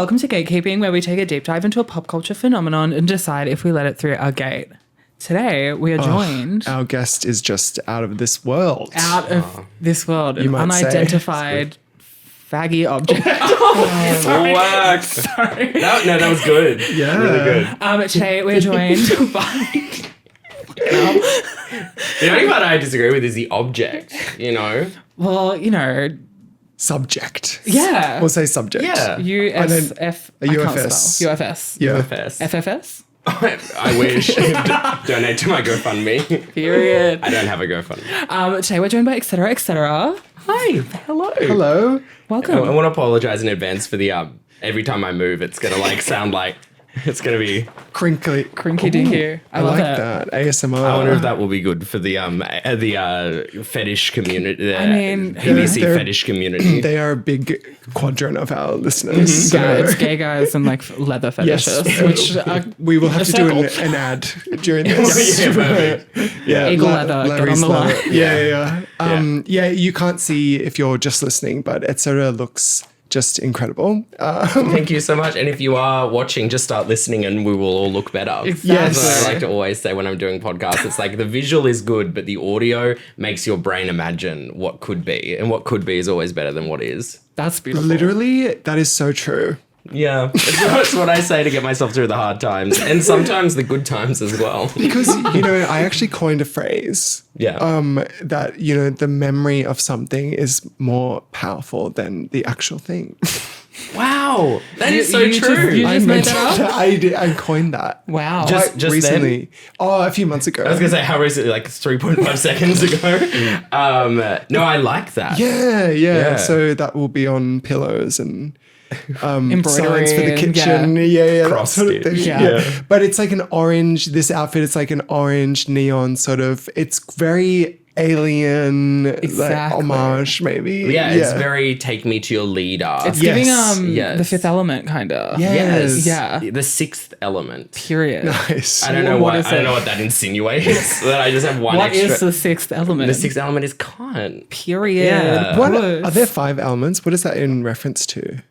welcome to Gatekeeping, where we take a deep dive into a pop culture phenomenon and decide if we let it through our gate. Today, we are joined... Our guest is just out of this world. Out of this world. You An might say. unidentified faggy object. Sorry. Sorry. No, that was good. Yeah. Really good. Today, we're joined by... The only part I disagree with is the object, you know? Well, you know... Subject. Yeah. We'll say subject. Yeah. USF... A UFS. UFS. Yeah. FS. FFS? I wish. Donate to my GoFundMe. Period. I don't have a GoFundMe. Today, we're joined by Etcetera Etcetera. Hi. Hello. Hello. Welcome. I want to apologize in advance for the, every time I move, it's going to sound like, it's going to be... Crinkly. Crinky dinky. I love like it. that. ASMR. I wonder if that will be good for the fetish community, I mean, PVC they're- fetish community. They are a big quadrant of our listeners. Yeah, So it's gay guys and like leather fetishes, Yes. which are we will have to do Circle. an ad during this. Yeah, perfect. Yeah, Eagle leather, get Larry's on the leather. line. Yeah. You can't see if you're just listening, but Etcetera looks just incredible. Thank you so much. And if you are watching, just start listening and we will all look better. Exactly. That's what I like to always say when I'm doing podcasts. It's like the visual is good, but the audio makes your brain imagine what could be. And what could be is always better than what is. That's beautiful. Literally, that is so true. Yeah. It's what I say to get myself through the hard times. And sometimes the good times as well. Because, I actually coined a phrase. Yeah. That, the memory of something is more powerful than the actual thing. Wow. That is so you just- true. you just made meant that up? I coined that. Wow. Just recently. Oh, a few months ago. I was going to say how recently, like 3.5 seconds ago. No, I like that. Yeah. So that will be on pillows and Embroidery signs for the and- kitchen. Yeah. That Cross sort of thing. stitch. Yeah. But it's like an orange, this outfit, it's like an orange neon sort of, it's very alien, Exactly. like homage maybe. Yeah, it's very take me to your leader. It's Yes. giving Yes. the Fifth Element kind of. Yes. Yeah. The sixth element. Period. nice. I don't know What what is I don't it? know what that insinuates. That I just have one What extra. is the Sixth Element? The sixth element is cunt. Period. Yeah. What Good. are there 5 elements? What is that in reference to?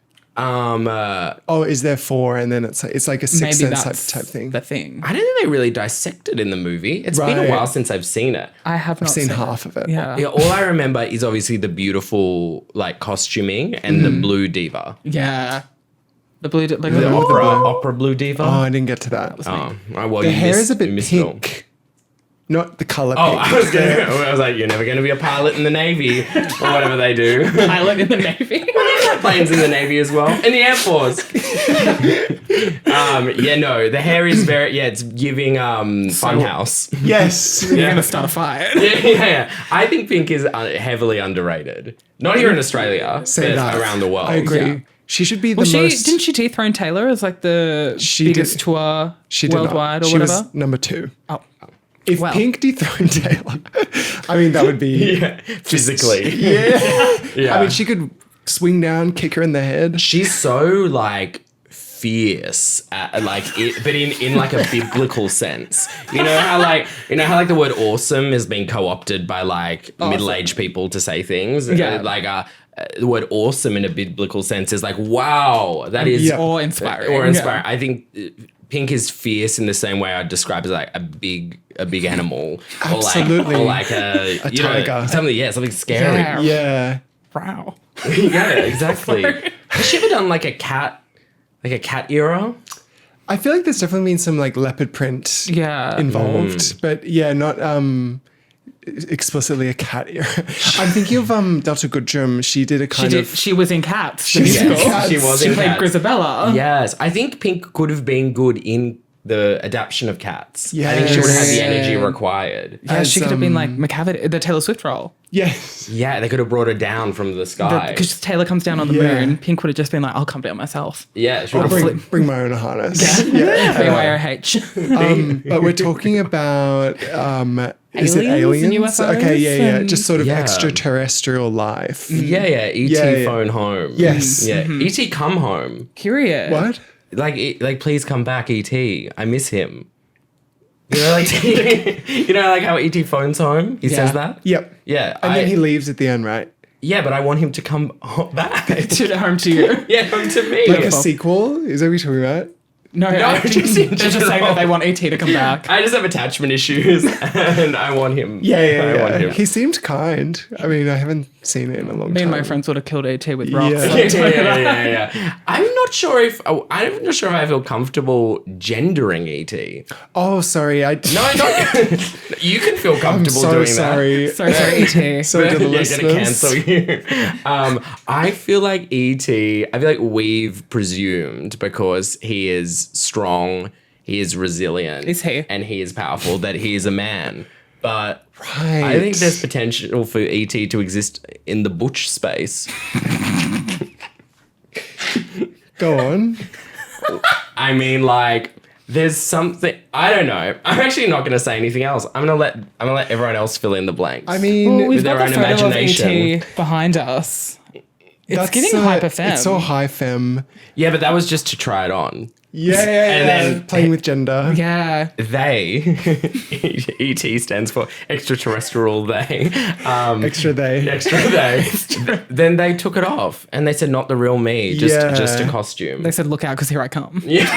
Oh, is there 4 and then it's like a sixth Maybe sense that's type thing? the thing. I don't think they really dissect it in the movie. It's been a Right. while since I've seen it. I have not I've seen half of it. Yeah. Yeah, all I remember is obviously the beautiful like costuming and the blue diva. Yeah. The blue, like The the opera blue diva. Oh, I didn't get to that. Oh, well, The you hair missed- is a bit you missed it all. pink. Not the color Oh, pink. I was like, you're never going to be a pilot in the Navy or whatever they do. pilot in the Navy. Planes in the Navy as well. In the Air Force. The hair is very, it's giving Funhouse. Yes. You're going to start a fire. Yeah. I think pink is heavily underrated. Not here in Australia, Say but that. around the world. I agree. Yeah. She should be the Well, most. didn't she dethrone Taylor as like the She biggest did- tour She did worldwide not. or She whatever? was number 2. Oh. If Well. Pink dethroned Taylor, I mean that would be Yeah, physically. yeah. I mean she could swing down, kick her in the head. She's so like fierce, but in like a biblical sense. You know how the word awesome has been co-opted by like middle-aged people to say things. Yeah. The word awesome in a biblical sense is like, wow, that is Yeah. Or inspiring. or inspiring. Yeah. I think Pink is fierce in the same way I'd describe as like a big animal, Absolutely. or like a tiger. something scary. Yeah. Yeah. Wow. Yeah, exactly. Has she ever done like a cat era? I feel like there's definitely been some like leopard print Yeah. involved, but yeah, not explicitly a cat era. I'm thinking of Delta Goodrum. She did a kind of She was in Cats. She was in musical. Cats. She was She in played Cats. Grisabella. Yes, I think Pink could have been good in the adaptation of Cats. I think she would have had the Yes. energy required. Yeah, she As, could have been like McCavity, the Taylor Swift role. yes. Yeah, they could have brought her down from the sky. Because Taylor comes down on the Yeah. moon. Pink would have just been like, I'll come down myself. Yeah, she would have Bring my own harness. BYOH. But we're talking about is it Aliens and aliens? UFOs Okay, yeah. and- Just sort of Yeah. extraterrestrial life. Yeah, E.T. Yeah. phone home. Yes. Yeah, E.T. come home. Period. What? Like please come back, E.T. I miss him. You know, like like how E.T. phones home. He says that. Yep. Yeah, And then he leaves at the end, right? Yeah, but I want him to come back. To home to you. Yeah, come to me. Like a sequel? Is that what you're talking about? No, I think just in they're just saying that they want ET to come back. I just have attachment issues, and I want him. Yeah. I want him. He seemed kind. I mean, I haven't seen it in a long time. Me and my friends would have killed ET with rocks. Yeah. Yeah. I'm not sure if I feel comfortable gendering ET. Oh, sorry. No, not you can feel I'm comfortable so doing sorry. Sorry, ET. Sorry to the that. listeners. Gonna cancel you. I feel like ET. I feel like we've presumed because he is strong, he is resilient, Is he? and he is powerful that he is a man. But Right. I think there's potential for ET to exist in the butch space. Go on. I mean, like, there's something. I don't know. I'm actually not going to say anything else. I'm gonna let everyone else fill in the blanks. I mean, Well, we've their got the own photo imagination. of ET behind us. It's that's, getting hyper femme. It's so high femme. Yeah, but that was just to try it on. Yeah. And then- playing with gender. Yeah. They, ET stands for extra-terrestrial. They, Extra they. extra they. Then they took it off and they said, "Not the real me, just a Yeah. costume." They said, look out, because here I come. Yeah.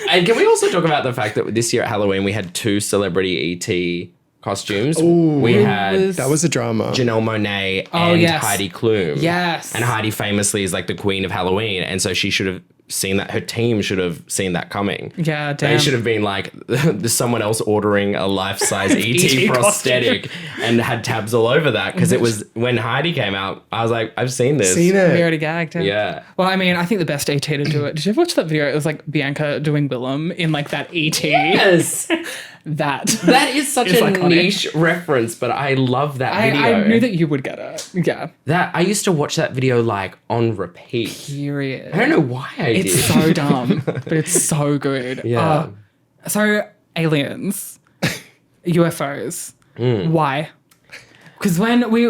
And can we also talk about the fact that this year at Halloween we had 2 celebrity ET costumes? We had was- That was a drama. Janelle Monáe Oh, and yes. Heidi Klum. Yes. And Heidi famously is like the queen of Halloween, and so she should have seen that. Her team should have seen that coming. Yeah, They damn. should have been like there's someone else ordering a life-size ET ET prosthetic and had tabs all over that, because it was when Heidi came out. I was like, I've seen this. Seen We it. already gagged him. Yeah. Well, I mean, I think the best ET to do it. Did you ever watch that video? It was like Bianca doing Willem in like that ET. Yes. That. That is such It's a iconic. niche reference, but I love that video. I knew that you would get it. Yeah. That I used to watch that video like on repeat. Period. I don't know why I did. It's so dumb, but it's so good. Yeah. So aliens, UFOs. Mm. Why? Because when we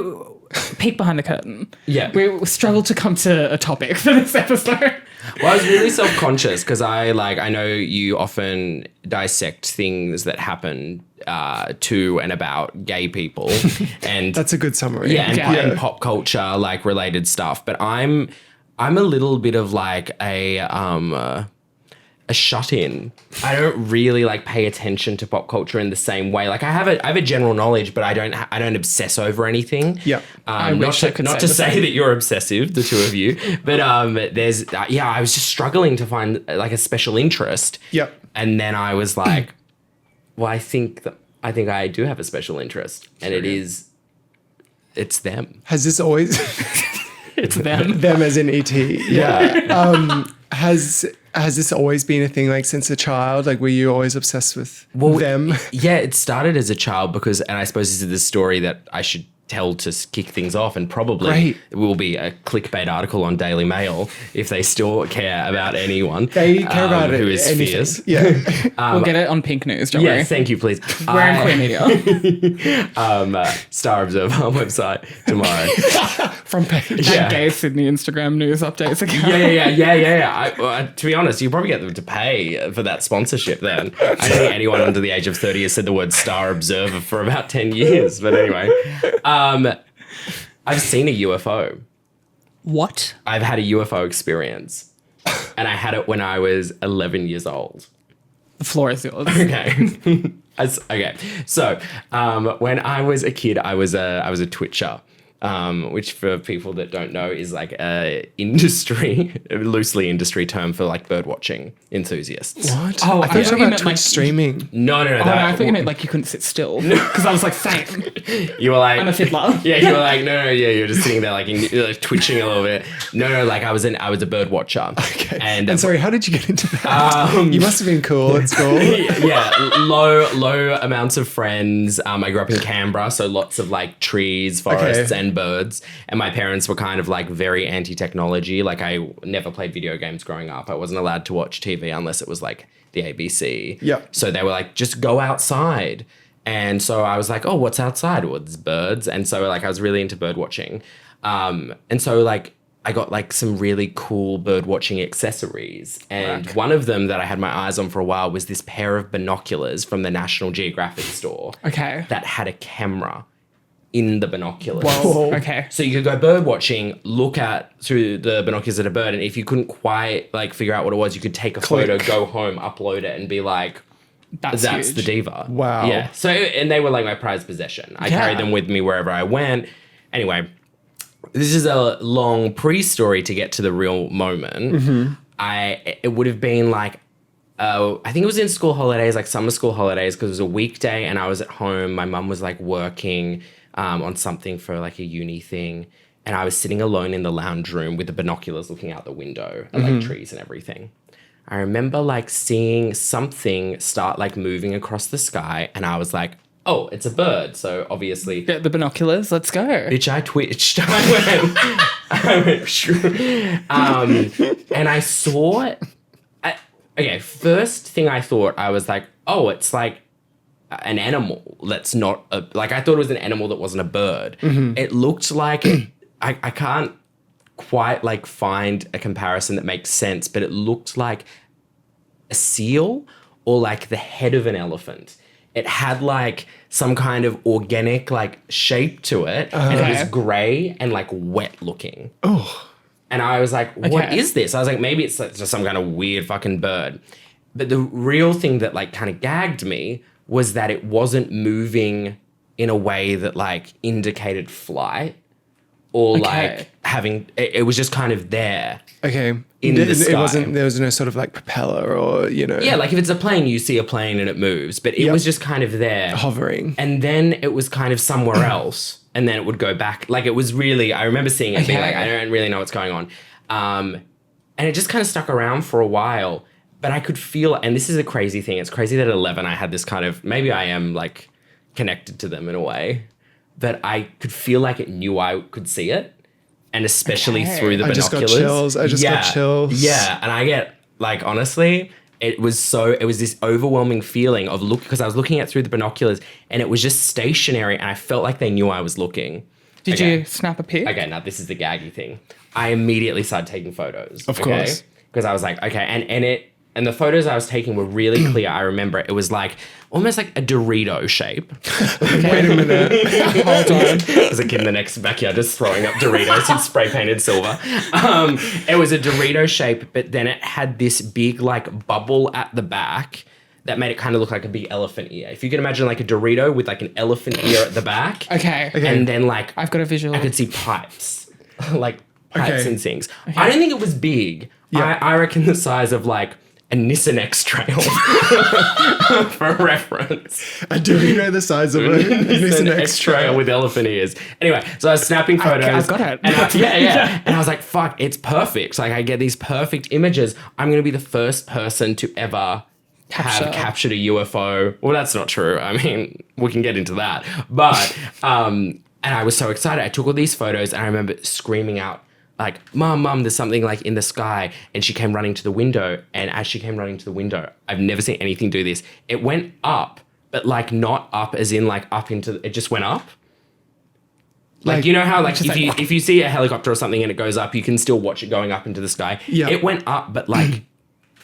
peek behind the curtain, Yeah. we struggled to come to a topic for this episode. Well, I was really self-conscious because I know you often dissect things that happen to and about gay people, and That's a good summary. and pop culture like related stuff. But I'm a little bit of like a shut-in. I don't really like pay attention to pop culture in the same way. Like I have a general knowledge, but I don't obsess over anything. Yeah. wish I could not say to the say same. that you're obsessive, the two of you, but there's I was just struggling to find like a special interest. Yep. And then I was like, well, I think I do have a special interest, and it's them. Has this always It's them. them as in ET? Yeah. Has this always been a thing, like since a child? Like, were you always obsessed with them? Yeah, it started as a child because, and I suppose this is the story that I should tell to kick things off, and probably Great. it will be a clickbait article on Daily Mail if they still care about anyone. They care about it. who is anything. fierce. Yeah. We'll get it on Pink News, don't Yeah, worry. thank you, please. We're in Queer Media. Star Observer website tomorrow. Front page. Yeah. Gay Sydney Instagram news updates account. Yeah. To be honest, you probably get them to pay for that sponsorship then. I don't think anyone under the age of 30 has said the word Star Observer for about 10 years. But anyway, I've seen a UFO. What? I've had a UFO experience. And I had it when I was 11 years old. The floor is yours. Okay. Okay. So, when I was a kid, I was a twitcher. Which for people that don't know is like a loosely industry term for like bird watching enthusiasts. What? Oh, I I thought you thought were you about meant, Twitch like- streaming. No. Oh, no, I thought you meant like you couldn't sit still. Because I was like, same. You were like, I'm a fiddler. Yeah, you were like, no, yeah, you're just sitting there like, like twitching a little bit. No, like I was a bird watcher. Okay. And And sorry, how did you get into that? You must have been cool at school. yeah, low amounts of friends. I grew up in Canberra, so lots of like trees, forests, Okay. and birds. And my parents were kind of like very anti-technology. Like I never played video games growing up. I wasn't allowed to watch TV unless it was like the ABC. Yep. So they were like, just go outside. And so I was like, oh, what's outside? Well, there's birds. And so like I was really into bird watching. And so like I got like some really cool bird watching accessories. And one of them that I had my eyes on for a while was this pair of binoculars from the National Geographic store Okay. that had a camera in the binoculars. Whoa. Okay. So you could go bird watching, look at through the binoculars at a bird, and if you couldn't quite like figure out what it was, you could take a photo, go home, upload it, and be like, that's huge. the diva. Wow. Yeah. So, and they were like my prized possession. I carried them with me wherever I went. Anyway, this is a long pre-story to get to the real moment. It would have been like, I think it was in school holidays, like summer school holidays, because it was a weekday and I was at home. My mum was like working on something for like a uni thing. And I was sitting alone in the lounge room with the binoculars looking out the window at like trees and everything. I remember like seeing something start like moving across the sky and I was like, oh, it's a bird. So obviously... Get the binoculars. Let's go. Bitch, I twitched. I went and I saw it. Okay, first thing I thought, I was like, oh, it's like an animal that's not a... Like, I thought it was an animal that wasn't a bird. It looked like... I can't quite, like, find a comparison that makes sense, but it looked like a seal or, like, the head of an elephant. It had, like, some kind of organic, like, shape to it, and it was grey and, like, wet looking. Oh. And I was like, what is this? I was like, maybe it's like just some kind of weird fucking bird. But the real thing that like kind of gagged me was that it wasn't moving in a way that like indicated flight or like having, it was just kind of there. Okay. In the sky. There was no sort of like propeller or, you know. Yeah, like if it's a plane, you see a plane and it moves, but it was just kind of there. Hovering. And then it was kind of somewhere else. And then it would go back. Like it was really, I remember seeing it being like, I don't really know what's going on. And it just kind of stuck around for a while, but I could feel, and this is a crazy thing. It's crazy that at 11, I had this kind of, maybe I am like connected to them in a way, but I could feel like it knew I could see it. And especially through the binoculars. I just got chills. Yeah. And I get like, honestly, it was this overwhelming feeling of because I was looking at through the binoculars and it was just stationary and I felt like they knew I was looking. Did you snap a pic? Okay, now this is the gaggy thing. I immediately started taking photos. Of course. Because I was like, okay, and the photos I was taking were really clear. I remember it was like almost like a Dorito shape. Wait a minute. Hold on. As a kid in the next backyard just throwing up Doritos in spray painted silver. It was a Dorito shape, but then it had this big like bubble at the back that made it kind of look like a big elephant ear. If you can imagine like a Dorito with like an elephant ear at the back. Okay. And then like... I've got a visual. I could see pipes. Like pipes and things. Okay. I don't think it was big. Yeah. I reckon the size of like a Nissan X-Trail for reference. Do you know the size of a Nissan X-Trail with elephant ears? Anyway, so I was snapping photos. I've got it. And and I was like, fuck, it's perfect. Like I get these perfect images. I'm going to be the first person to ever have captured a UFO. Well, that's not true. I mean, we can get into that. But, and I was so excited. I took all these photos and I remember screaming out, like, Mom, there's something like in the sky. And she came running to the window. And as she came running to the window, I've never seen anything do this. It went up, but like not up as in like up into, it just went up. Like you know how like if you see a helicopter or something and it goes up, you can still watch it going up into the sky. Yeah. It went up, but like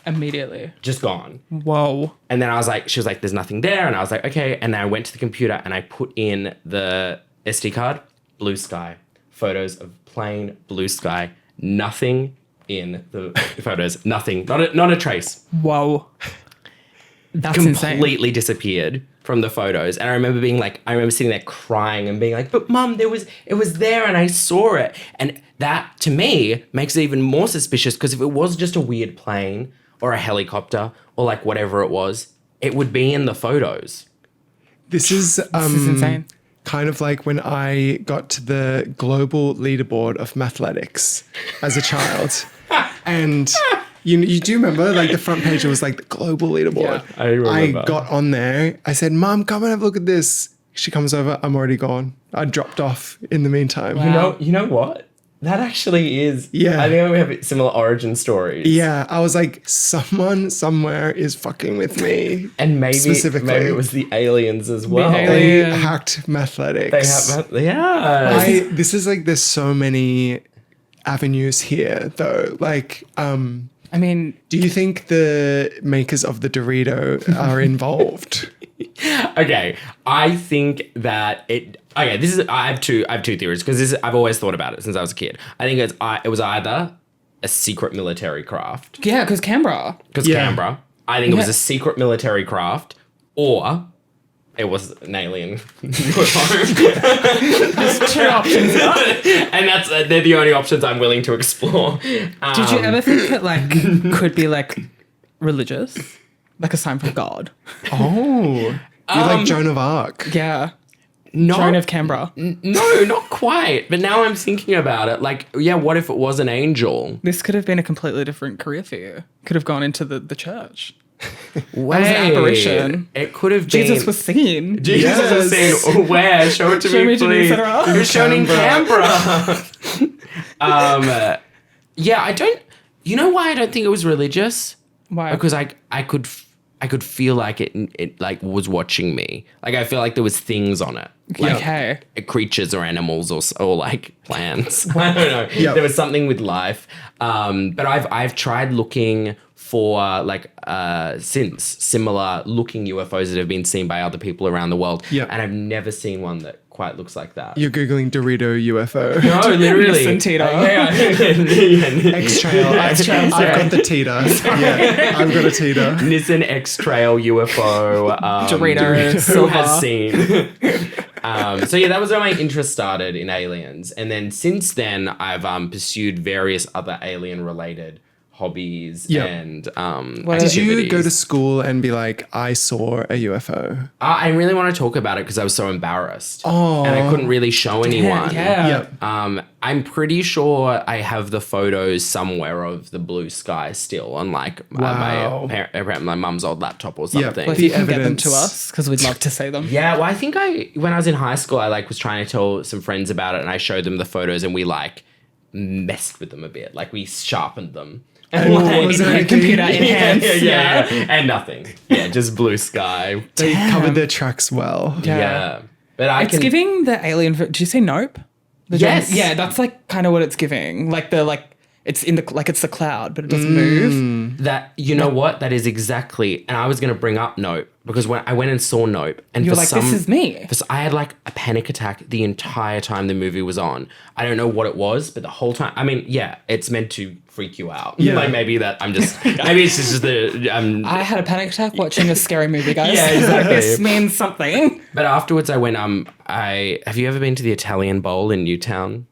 immediately just gone. Whoa. And then I was like, she was like, there's nothing there. And I was like, okay. And then I went to the computer and I put in the SD card, blue sky, photos of plain blue sky, nothing in the photos, nothing, not a trace. Whoa. That's completely insane. Disappeared from the photos. And I remember being like, I remember sitting there crying and being like, but Mum, it was there and I saw it. And that to me makes it even more suspicious because if it was just a weird plane or a helicopter or like whatever it was, it would be in the photos. This is insane. Kind of like when I got to the global leaderboard of mathletics as a child. And you do remember like the front page was like the global leaderboard. Yeah, I remember. I got on there. I said, Mom, come and have a look at this. She comes over. I'm already gone. I dropped off in the meantime. Wow. You know what? That actually is. Yeah. I think we have similar origin stories. Yeah. I was like, someone somewhere is fucking with me. And maybe it was the aliens as well. They hacked mathletics. This is like, there's so many avenues here though. Like, I mean, do you think the makers of the Dorito are involved? Okay, I think that it. Okay, this is. I have two theories because I've always thought about it since I was a kid. I think it was either a secret military craft Yeah, because Canberra. because Yeah. Canberra. I think it was Yeah. a secret military craft, or it was an alien UFO. There's two options. And they're the only options I'm willing to explore. Did you ever think that like could be like religious, like a sign from God? Oh, you're like Joan of Arc. Yeah, Not, Joan of Canberra. No, not quite. But now I'm thinking about it. Like, yeah, what if it was an angel? This could have been a completely different career for you. Could have gone into the church. Wait, an apparition. It could have Jesus been. was seen. Jesus was Yes. saying, where? Show it to Show me, me to please. Etcetera. It was shown in Canberra. Yeah, I don't. You know why I don't think it was religious? Why? Because I could feel like it like was watching me. Like I feel like there was things on it, like Okay. creatures or animals or like plants. I don't know. Yep. There was something with life. But I've tried looking for since similar looking UFOs that have been seen by other people around the world. Yep. And I've never seen one that quite looks like that. You're Googling Dorito UFO. No, literally. Listen, Tito. Yeah. X-Trail. I've got the Tita. Yeah, I've got a Tita. Nissan X-Trail UFO. Dorito, Who silver. has seen? So yeah, that was where my interest started in aliens. And then since then, I've pursued various other alien-related hobbies Yep. and Did you activities. go to school and be like, I saw a UFO? I really want to talk about it because I was so embarrassed. Oh. And I couldn't really show anyone. Yeah. Yep. I'm pretty sure I have the photos somewhere of the blue sky still on like Wow. my mum's old laptop or Yeah. something. Well, if The you can get them evidence. to us, because we'd love to see them. Yeah, well, I think when I was in high school, I like was trying to tell some friends about it, and I showed them the photos, and we like messed with them a bit, like we sharpened them. And Oh, was there anything? Computer enhanced. yeah, and nothing. Yeah, just blue sky. They covered their tracks well. Yeah, but I It's can. giving the alien. Did you say Nope? The Yes. giant- Yeah, that's like kind of what it's giving. It's in the it's the cloud, but it doesn't move. That you know what that is exactly, and I was going to bring up Nope because when I went and saw Nope, and You're for like, some, this is me. I had like a panic attack the entire time the movie was on. I don't know what it was, but the whole time, I mean, yeah, it's meant to freak you out. Yeah. Like maybe maybe it's just the I had a panic attack watching a scary movie, guys. Yeah, exactly. This means something. But afterwards, I went. Have you ever been to the Italian Bowl in Newtown?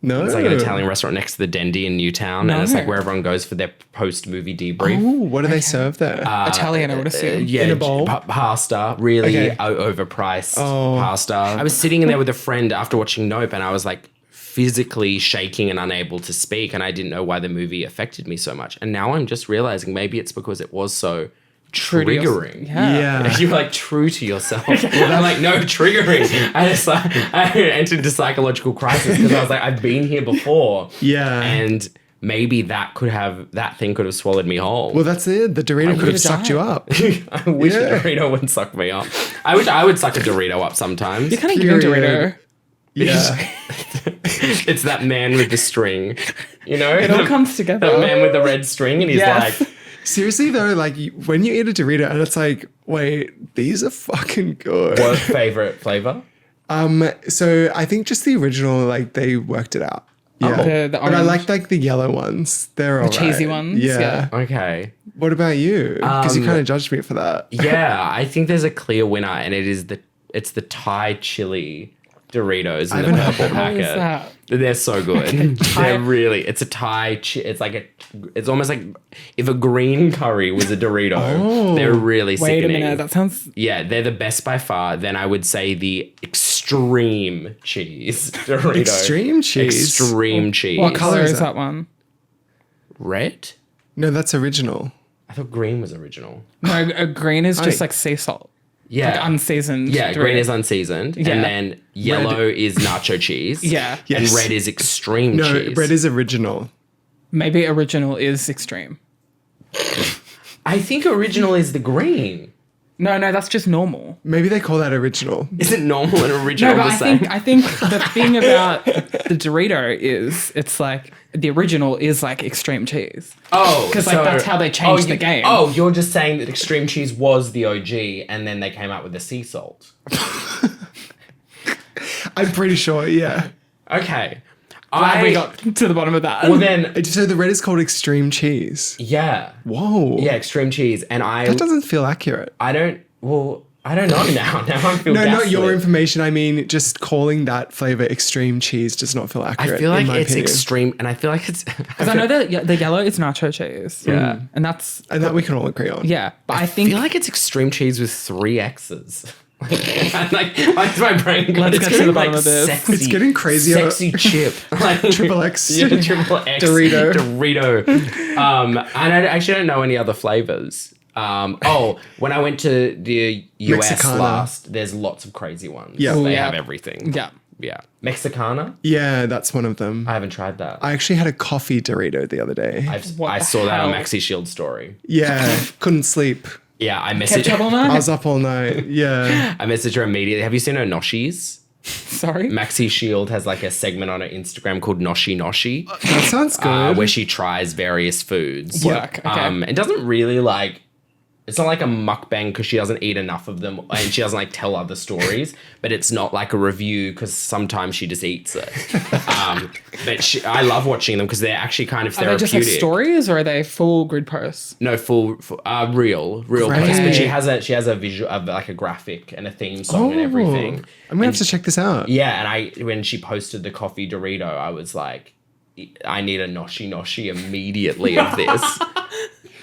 No. It's like an Italian restaurant next to the Dendy in Newtown, and it's like where everyone goes for their post-movie debrief. Ooh, what do they serve there? Italian, I would assume. Yeah, In a bowl? Pasta, really Okay. overpriced Oh. pasta. I was sitting in there with a friend after watching Nope, and I was like physically shaking and unable to speak, and I didn't know why the movie affected me so much. And now I'm just realizing maybe it's because it was so True to your- triggering. Yeah. You're like true to yourself. I'm like, no, triggering. I entered into psychological crisis because I was like, I've been here before. Yeah. And maybe that thing could have swallowed me whole. Well, that's it. The Dorito could have have sucked you up. I wish Yeah. a Dorito would suck me up. I wish I would suck a Dorito up sometimes. You're kind of giving Period. Dorito. Yeah. It's that man with the string. You know? It all comes together. That man with the red string, and he's Yes. like, Seriously though, like when you eat a Dorito and it's like, wait, these are fucking good. what favorite flavor? So I think just the original, like they worked it out. Yeah. The But I orange. like the yellow ones. They're all cheesy right. ones, Yeah. yeah. Okay. What about you? Because you kind of judged me for that. Yeah, I think there's a clear winner, and it's the Thai chili Doritos in the haven't purple What is packet. that? They're so good. They're really. It's a Thai. It's like it's almost like if a green curry was a Dorito. They're really Wait a sickening. minute. That sounds. Yeah, they're the best by far. Then I would say the extreme cheese Dorito. Extreme cheese? Extreme cheese. What color is is that? that one? Red? No, that's original. I thought green was original. No, a green is just I- like sea salt. Yeah. Like unseasoned. Yeah, Dorito. green is unseasoned, Yeah. and then yellow is nacho cheese. Yeah. Yes. And red is extreme No, cheese. red is original. Maybe original is extreme. I think original is the green. No, that's just normal. Maybe they call that original. Isn't normal and original No, but the same? I think the thing about the Dorito is it's like the original is like extreme cheese. Oh, Because like that's how they changed the game. Oh, you're just saying that extreme cheese was the OG, and then they came out with the sea salt. I'm pretty sure, yeah. Okay. Glad we got to the bottom of that. Well then, So the red is called extreme cheese. yeah. Whoa. Yeah, extreme cheese. And That doesn't feel accurate. I don't know now. Now I feel No, not gaslit. your information. I mean, just calling that flavor extreme cheese does not feel accurate. I feel like in my it's opinion. extreme, and I feel like it's... Because I know that the yellow is nacho cheese. Yeah. And that's, And that we can all agree on. yeah. But I I think, feel like it's extreme cheese with 3 X's. Like my brain got Let's it's get to the getting, bottom of this. Sexy, It's getting crazier. Sexy chip. Like, Triple X. Yeah, triple X. Dorito. And I actually don't know any other flavors. When I went to the US Mexicana. last, there's lots of crazy ones. Yeah. They Yeah. have everything. yeah. Yeah. Mexicana? Yeah, that's one of them. I haven't tried that. I actually had a coffee Dorito the other day. What I the saw that on hell? Maxi Shield story. Yeah, couldn't sleep. Yeah, I Ketchup messaged all I night? was up all night. Yeah. I messaged her immediately. Have you seen her Noshis? Sorry? Maxi Shield has like a segment on her Instagram called Noshi Noshi, That sounds good. where she tries various foods. Work, okay. It doesn't really like. It's not like a mukbang because she doesn't eat enough of them and she doesn't like tell other stories, but it's not like a review because sometimes she just eats it. But I love watching them because they're actually kind of Are they therapeutic. just like stories or are they full grid posts? No, full real Great. posts. But she has a visual, like a graphic and a theme song and everything. I'm gonna have to check this out. Yeah, and when she posted the coffee Dorito, I was like, I need a Noshi Noshi immediately of this.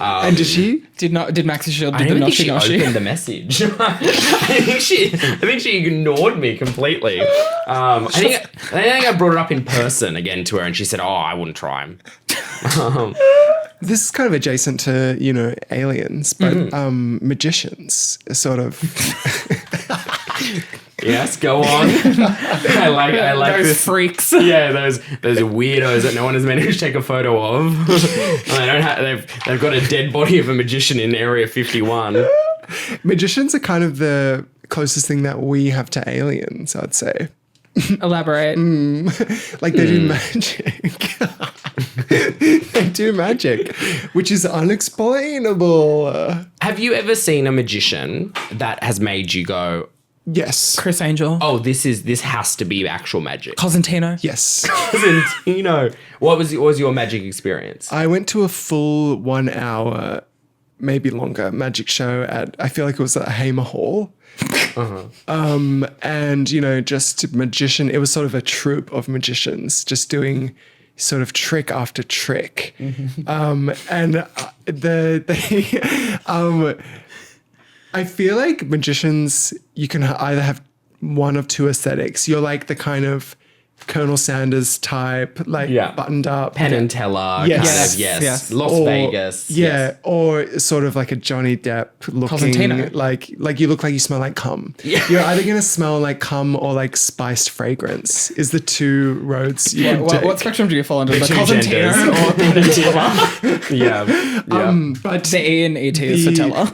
And did she? Did Maxi Shield I do don't the even think noshi she noshi? opened the message. I think she ignored me completely. I think I brought it up in person again to her, and she said, "Oh, I wouldn't try them." This is kind of adjacent to, aliens, but magicians sort of. Yes, go on. I like Those this. freaks. Yeah, those weirdos that no one has managed to take a photo of. And they don't have, they've got a dead body of a magician in Area 51. Magicians are kind of the closest thing that we have to aliens, I'd say. Elaborate. Like they do magic. They do magic, which is unexplainable. Have you ever seen a magician that has made you go, Yes. Chris Angel. "Oh, this has to be actual magic"? Cosentino. Yes. Cosentino. What was your magic experience? I went to a full 1 hour, maybe longer, magic show at, I feel like it was at Hamer Hall. And, just magician, it was sort of a troupe of magicians just doing sort of trick after trick. I feel like magicians, you can either have one of two aesthetics. You're like the kind of Colonel Sanders type, like buttoned up. Penn and Teller, Yes. Yes. Las Vegas. Yeah, yes. or sort of like a Johnny Depp looking, Cosentino. like you look like you smell like cum. Yeah. You're either gonna smell like cum or like spiced fragrance. Is the two roads you can take. What spectrum do you fall under? The two Cosentino genders. or Penn and Teller? Yeah. But The E and ET is for The- Teller.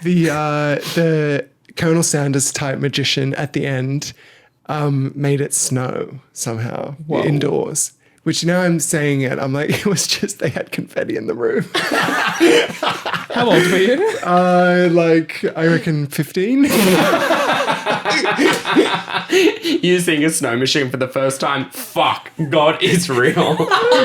the Colonel Sanders type magician at the end made it snow somehow indoors. Which now I'm saying it, I'm like, it was just they had confetti in the room. How old were you? I reckon 15. You seeing a snow machine for the first time? Fuck, God is real.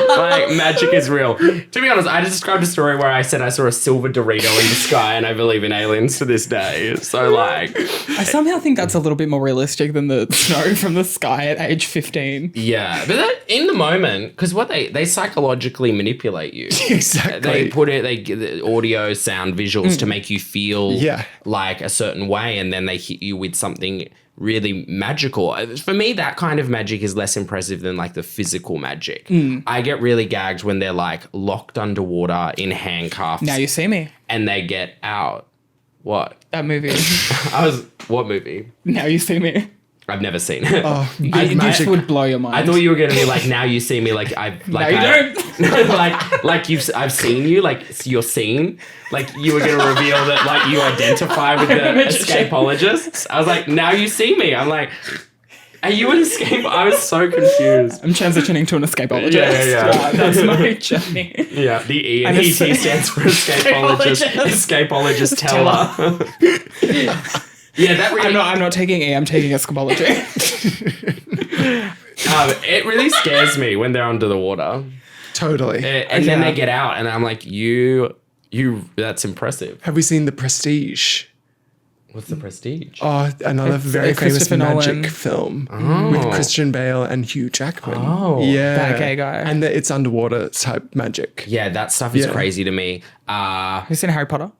Like, magic is real. To be honest, I just described a story where I said I saw a silver Dorito in the sky and I believe in aliens to this day. So, like... I somehow think that's a little bit more realistic than the snow from the sky at age 15. Yeah, but that, in the moment, because what they psychologically manipulate you. Exactly. They give the audio, sound, visuals to make you feel like a certain way, and then they hit you with something really magical. For me, that kind of magic is less impressive than like the physical magic. I get really gagged when they're like locked underwater in handcuffs. Now you see me. And they get out. What? That movie. What movie? Now you see me. I've never seen it. Oh, This magic. would blow your mind. I thought you were gonna be like, now you see me, like I've seen you, like you're seen, like you were gonna reveal that like you identify with the escapologists. I was like, now you see me. I'm like, are you an escape? I was so confused. I'm transitioning to an escapologist. Yeah. That's my journey. Yeah, the E and ET stands for escapologist. Escapologist teller. Yeah, that really. I'm not taking E. I'm taking escapology. It really scares me when they're under the water. Totally. And then they get out, and I'm like, you. That's impressive. Have we seen The Prestige? What's the Prestige? Oh, another It's very a famous Christopher magic Nolan. film with Christian Bale and Hugh Jackman. Oh. Yeah. That gay guy. And it's underwater type magic. Yeah, that stuff is Yeah. crazy to me. Have you seen Harry Potter?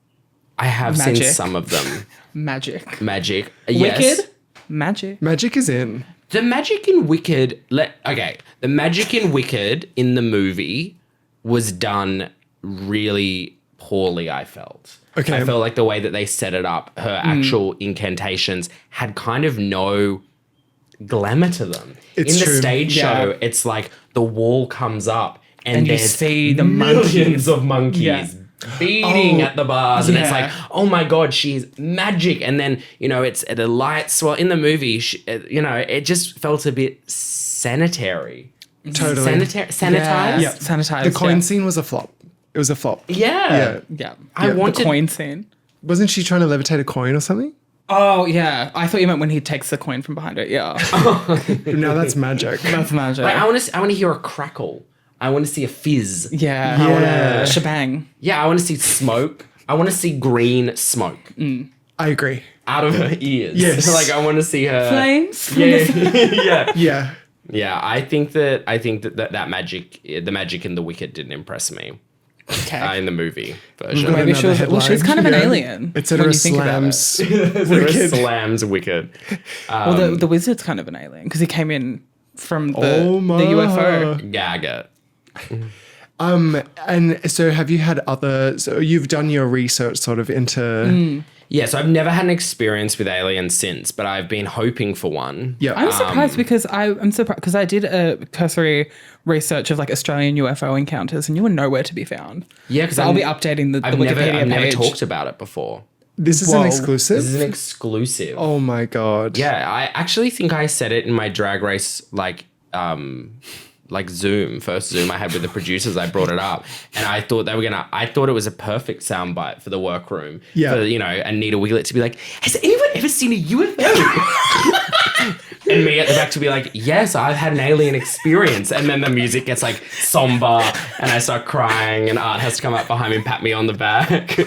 I have seen Magic. some of them. Magic. Magic. Yes. Wicked? Magic. Magic is in. The magic in Wicked. The magic in Wicked in the movie was done really poorly, I felt. Okay. I felt like the way that they set it up, her actual incantations had kind of no glamour to them. It's in the true. stage Yeah. show, it's like the wall comes up and you there's see the millions monkeys. of monkeys. Yeah. Beating at the bars, and it's Yeah. like, oh my god, she's magic. And then it's the lights. Well, in the movie, it just felt a bit sanitary. Totally. Sanitized. Yeah, sanitized. The coin scene was a flop. It was a flop. Yeah. Yeah. I wanted. The coin scene. Wasn't she trying to levitate a coin or something? Oh, yeah. I thought you meant when he takes the coin from behind it. Yeah. No, that's magic. That's magic. Like, I want to hear a crackle. I want to see a fizz. yeah. Yeah. I want a shebang. Yeah, I want to see smoke. I want to see green smoke I agree. out of her ears. Yes. Like I want to see her. Flames. Yeah. Yeah. Yeah, I think that magic, the magic in the Wicked didn't impress me Okay. in the movie version. Maybe Another she's kind of an headline. alien. Etcetera when you think about it. slams. Wicked. Slams Wicked. Well, the wizard's kind of an alien because he came in from the Oh the UFO. Gaga. And so have you had so you've done your research sort of into Yeah, so I've never had an experience with aliens since, but I've been hoping for one. yeah. I'm surprised because I'm surprised because I did a cursory research of like Australian UFO encounters and you were nowhere to be found. Yeah, because I'll be updating the Wikipedia I've never page. talked about it before. This is Whoa. an This is exclusive. an exclusive. Oh my god. Yeah, I actually think I said it in my Drag Race first Zoom I had with the producers. I brought it up, and I thought I thought it was a perfect soundbite for the workroom. Yeah. For Anita Wiglet to be like, has anyone ever seen a UFO? And me at the back to be like, yes, I've had an alien experience. And then the music gets like somber, and I start crying, and Art has to come up behind me and pat me on the back.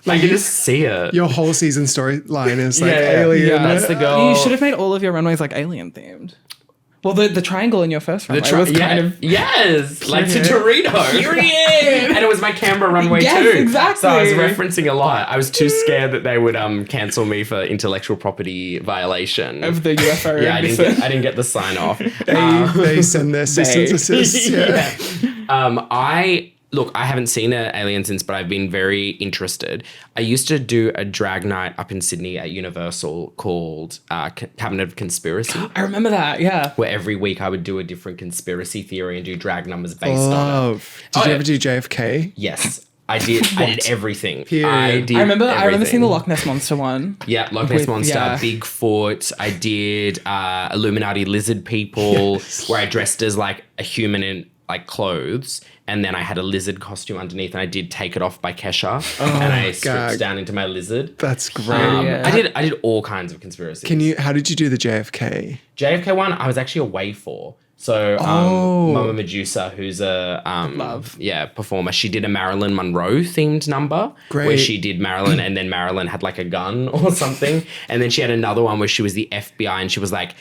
I can just see it. Your whole season storyline is like Yeah, alien. yeah, that's the goal. You should have made all of your runways like alien themed. Well, the triangle in your first runway was kind of yes, like to Period. Dorito. Period. And it was my Canberra runway Yes, too. exactly. So I was referencing a lot. I was too scared that they would cancel me for intellectual property violation. of the UFO. Yeah, I didn't get the sign off. They send their cease and desist. Yeah. I haven't seen an alien since, but I've been very interested. I used to do a drag night up in Sydney at Universal called Cabinet of Conspiracy, I remember that. Yeah. where every week I would do a different conspiracy theory and do drag numbers based on it. Love. Did you ever do JFK? Yes, I did. I did everything. Period. I did. I remember seeing everything. the Loch Ness Monster one. Yeah, Loch Ness with- Monster, yeah. Bigfoot. I did Illuminati lizard people, where I dressed as like a human in like clothes, and then I had a lizard costume underneath, and I did Take It Off by Kesha, and I stripped gag. down into my lizard. That's great. Yeah. I did all kinds of conspiracies. How did you do the JFK? JFK one, I was actually away for. So Mama Medusa, who's a Love. performer, she did a Marilyn Monroe themed number where Great. she did Marilyn, and then Marilyn had like a gun or something, and then she had another one where she was the FBI and she was like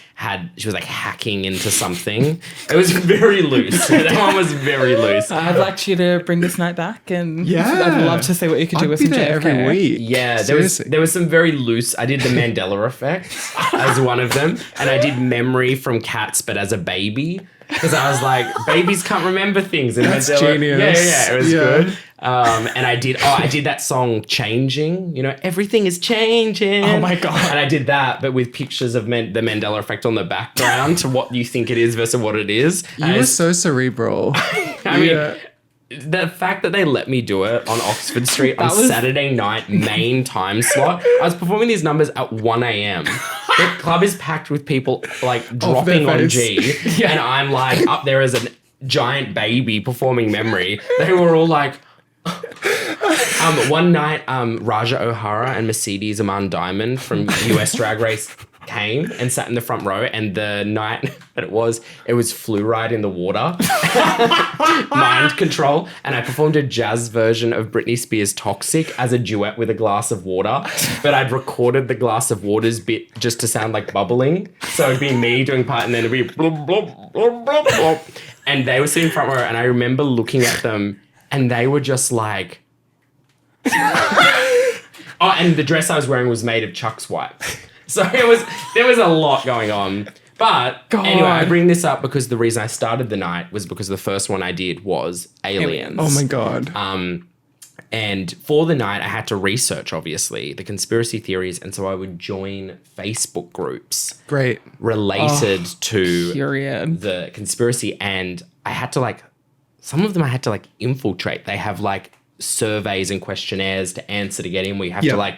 hacking into something. It was very loose. That one was very loose. I'd like you to bring this night back, and Yeah. I'd love to see what you could do I'd with be some there JFK. every week. Yeah, Seriously. there was some very loose. I did the Mandela effect as one of them, and I did Memory from Cats, but as a baby. Dewey because I was like, babies can't remember things. And That's Mandela, genius. Yeah, it was good. And I did that song Changing, everything is changing. Oh my God. And I did that, but with pictures of the Mandela effect on the background to what you think it is versus what it is. You were so cerebral. I mean, the fact that they let me do it on Oxford Street on Saturday night, main time slot, I was performing these numbers at 1 a.m. The club is packed with people like dropping on G, and I'm like up there as a giant baby performing Memory. They were all like, one night, Raja O'Hara and Mercedes Amand Diamond from US Drag Race came and sat in the front row, and the night that it was fluoride in the water, mind control, and I performed a jazz version of Britney Spears' Toxic as a duet with a glass of water, but I'd recorded the glass of water's bit just to sound like bubbling, so it'd be me doing part and then it'd be blub, blub, blub, blub, blub. And they were sitting front row, and I remember looking at them and they were just like and the dress I was wearing was made of Chuck's wipe. So there was a lot going on. But anyway, I bring this up because the reason I started the night was because the first one I did was Aliens. Oh my God. And for the night, I had to research, obviously, the conspiracy theories. And so I would join Facebook groups. Great. Related to Period. the conspiracy. And I had to some of them I had to infiltrate. They have surveys and questionnaires to answer to get in where you have to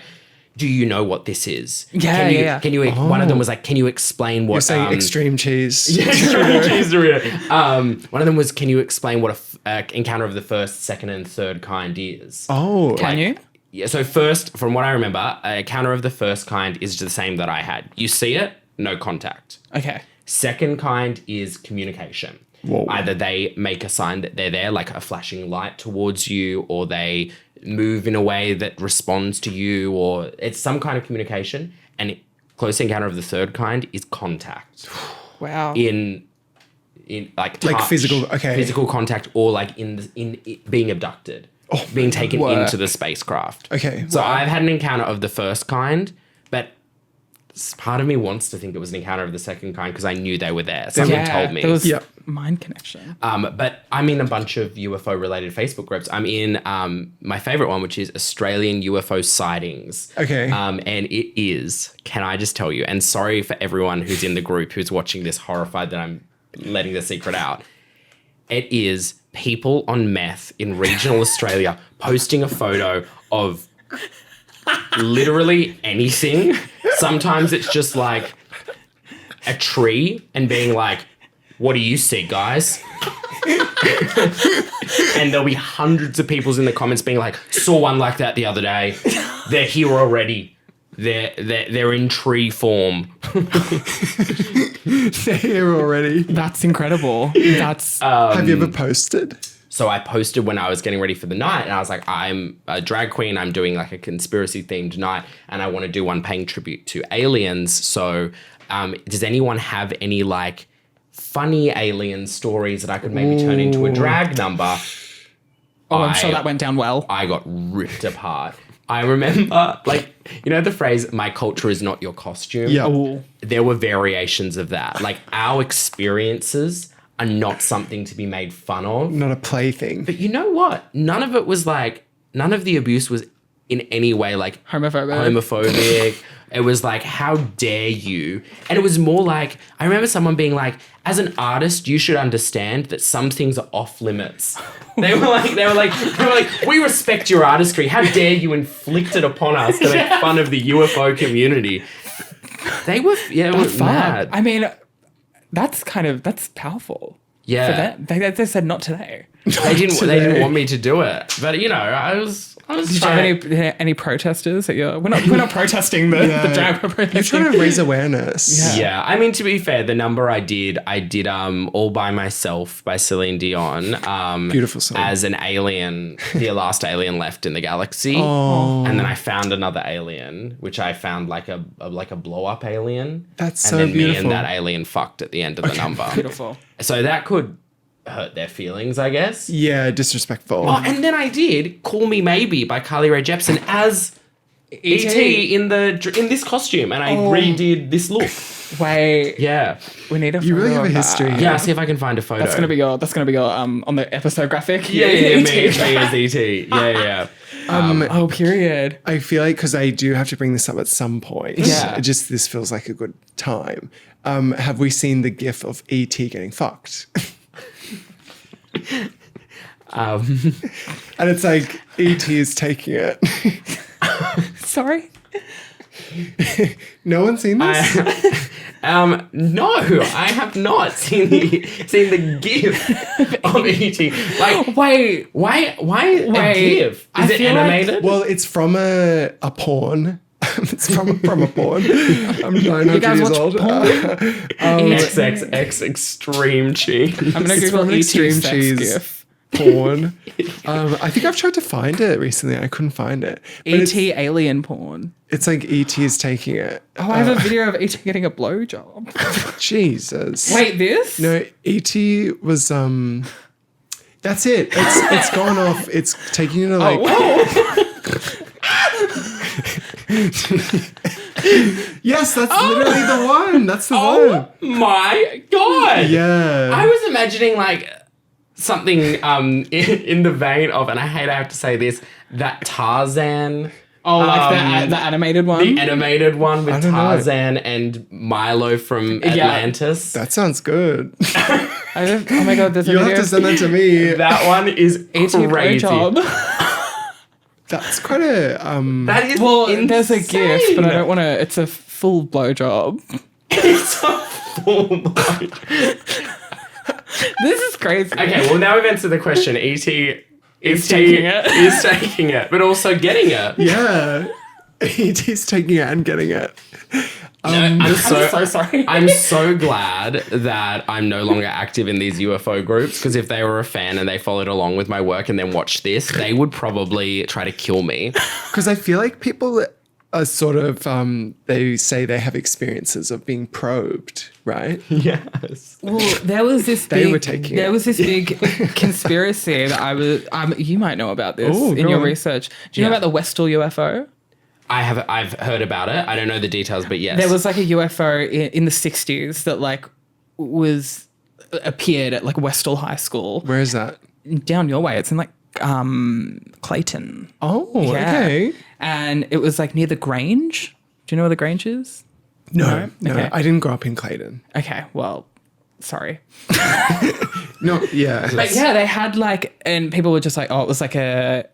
do you know what this is? Yeah. Can you? One of them was can you explain what? You're saying extreme cheese. Yeah, extreme cheese Dorito. One of them was, can you explain what a encounter of the first, second, and third kind is? Oh. Can you? Yeah. So first, from what I remember, a encounter of the first kind is the same that I had. You see it, no contact. Okay. Second kind is communication. Whoa. Either they make a sign that they're there, like a flashing light towards you, or they move in a way that responds to you, or it's some kind of communication. And close encounter of the third kind is contact. Wow. In touch, physical contact, or in being abducted, being taken into the spacecraft. Okay. So I've had an encounter of the first kind, but part of me wants to think it was an encounter of the second kind because I knew they were there. Someone told me. There was mind connection. But I'm in a bunch of UFO related Facebook groups. I'm in my favorite one, which is Australian UFO sightings. Okay. And it is, can I just tell you, and sorry for everyone who's in the group who's watching this horrified that I'm letting the secret out. It is people on meth in regional Australia posting a photo of literally anything. Sometimes it's just a tree and being like, what do you see, guys? And there'll be hundreds of people's in the comments being like, saw one like that the other day. They're here already. They're in tree form. They're here already. That's incredible. That's Have you ever posted? So I posted when I was getting ready for the night, and I was like, I'm a drag queen. I'm doing a conspiracy themed night, and I want to do one paying tribute to aliens. So does anyone have any funny alien stories that I could maybe turn into a drag number? I'm sure that went down well. I got ripped apart. I remember, the phrase, my culture is not your costume. Yeah. Ooh. There were variations of that. Our experiences are not something to be made fun of. Not a plaything. But you know what? None of it was none of the abuse was in any way homophobic. It was how dare you? And it was more I remember someone being as an artist, you should understand that some things are off limits. They were like, we respect your artistry. How dare you inflict it upon us to make fun of the UFO community? They were, mad. I mean, that's powerful. Yeah. For them. They said not today. They didn't want me to do it. But I was Did you have any protesters? We're not protesting the drag. We're protesting. You're trying to raise awareness. Yeah. I mean, to be fair, the number I did All By Myself by Celine Dion. Beautiful song. As an alien, the last alien left in the galaxy. Oh. And then I found another alien, which I found like a blow up alien. That's and so then beautiful. me and that alien fucked at the end of the number. Beautiful. So that could hurt their feelings, I guess. Yeah, disrespectful. Oh, and then I did Call Me Maybe by Carly Rae Jepsen as E.T. in this costume, and I redid this look. Wait, Yeah. we need a photo You really have a of that. history. Yeah, I'll see if I can find a photo. That's gonna be your on the episode graphic. Yeah, me as E.T. Yeah. Period. I feel like because I do have to bring this up at some point. Yeah. This feels like a good time. Have we seen the gif of E.T. getting fucked? And it's like E.T. is taking it. Sorry. No one's seen this? No, I have not seen the GIF of E.T. Like, Wait. why a GIF? I Is it feel like- animated? Well, it's from a porn. It's from a porn. I'm 900 guys years watch old. XXX Extreme Cheese. I'm gonna It's Google from E.T. Extreme sex Cheese. gif. Porn. I think I've tried to find it recently. I couldn't find it. But E.T. alien porn. It's like E.T. is taking it. Oh, I have a video of E.T. getting a blowjob. Jesus. Wait, this? No, E.T. was that's it. It's gone off. It's taking you to like Yes, that's literally the one. That's the one. My God. Yeah. I was imagining like something in the vein of, and I hate I have to say this, that Tarzan. Oh, like the animated one? The animated one with don't know. Tarzan and Milo from Atlantis. That sounds good. Oh my God, there's a You'll video have to send that to me. That one is E.T. crazy. blowjob. That's quite a That is Well, insane. there's a gif, but I don't want to. It's a full blowjob. It's a full blown. This is crazy. Okay, well now we've answered the question. E.T. Is taking it. Is taking it, but also getting it. yeah. E.T.'s taking it and getting it. I'm so sorry. I'm so glad that I'm no longer active in these UFO groups, because if they were a fan and they followed along with my work and then watched this, they would probably try to kill me. Because I feel like people are sort of, they say they have experiences of being probed, right? Yes. Well, there was this They big, were taking there it. was this big conspiracy that I was. You might know about this Oh, in go your on. research. Do you know Yeah. about the Westall UFO? I've heard about it. I don't know the details, but yes. There was like a UFO in the 60s that like appeared at like Westall High School Where is that? down your way. It's in like Clayton. Oh, Yeah. okay. And it was like near the Grange. Do you know where the Grange is? No, Okay. I didn't grow up in Clayton. Okay, well, sorry. No, yeah. But yeah, they had like, and people were just like, oh, it was like a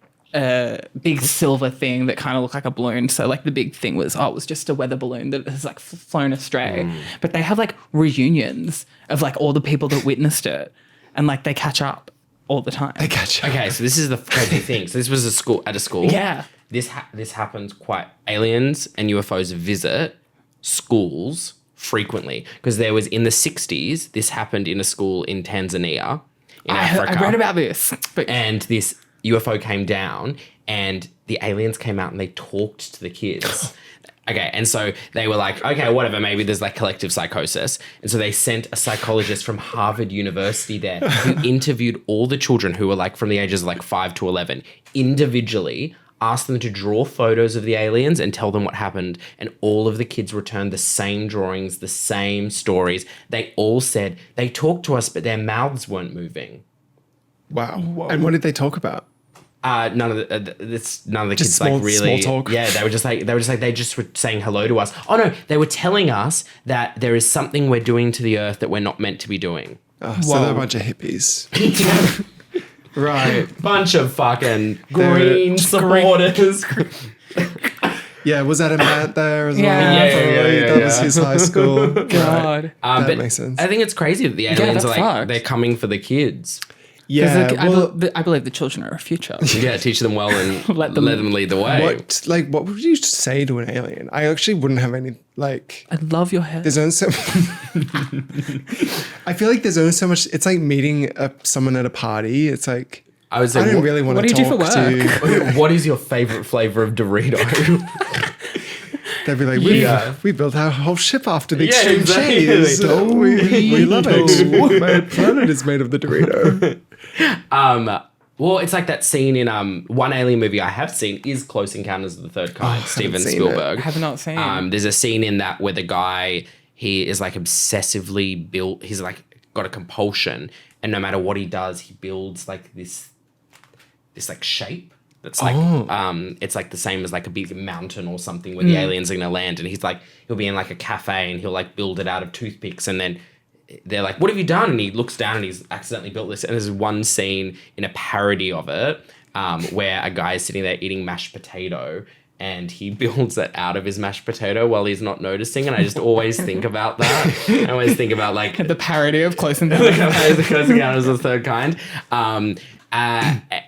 big silver thing that kind of looked like a balloon. So like the big thing was, oh, it was just a weather balloon that has like flown astray. But they have like reunions of like all the people that witnessed it, and like they catch up all the time. I catch you. Okay, so this is the crazy thing. So this was at a school. Yeah. This happens quite. Aliens and UFOs visit schools frequently, because there was in the 60s. This happened in a school in Tanzania, in Africa. I read about this, but And this UFO came down, and the aliens came out and they talked to the kids. Okay, and so they were like, okay, whatever, maybe there's like collective psychosis. And so they sent a psychologist from Harvard University there who interviewed all the children who were like from the ages of like 5 to 11 individually, asked them to draw photos of the aliens and tell them what happened. And all of the kids returned the same drawings, the same stories. They all said they talked to us, but their mouths weren't moving. Wow. And what did they talk about? None of the kids small- like really. small talk? Yeah, they just were saying hello to us. Oh no, they were telling us that there is something we're doing to the earth that we're not meant to be doing. Oh, so they're a bunch of hippies. Right. Bunch of fucking They're- green supporters. Yeah, was that a Matt there as well? Yeah. Probably. Yeah, That was his high school. God. That but makes sense. I think it's crazy that the aliens that's are like fucked. they're coming for the kids. Yeah, I believe the children are our future. Yeah, teach them well and let them lead the way. what would you say to an alien? I actually wouldn't have any like. I love your hair. There's only so. I feel like there's only so much. It's like meeting someone at a party. It's like I would say, I don't really want what to do you do talk for to. what is your favorite flavor of Dorito? They'd be like, we built our whole ship after the Yeah, extreme exactly. cheese. Oh, we love it. My planet is made of the Dorito. Well, it's like that scene in one alien movie I have seen is Close Encounters of the Third Kind, Steven seen Spielberg. I have not seen. There's a scene in that where the guy, he is like obsessively built, he's like got a compulsion, and no matter what he does, he builds like this like shape that's like it's like the same as like a big mountain or something where the aliens are gonna land, and he's like, he'll be in like a cafe and he'll like build it out of toothpicks, and then they're like, what have you done? And he looks down and he's accidentally built this. And there's one scene in a parody of it where a guy is sitting there eating mashed potato, and he builds it out of his mashed potato while he's not noticing. And I just always think about that. I always think about like the parody of Close Encounters. the Close Encounters of the Third Kind.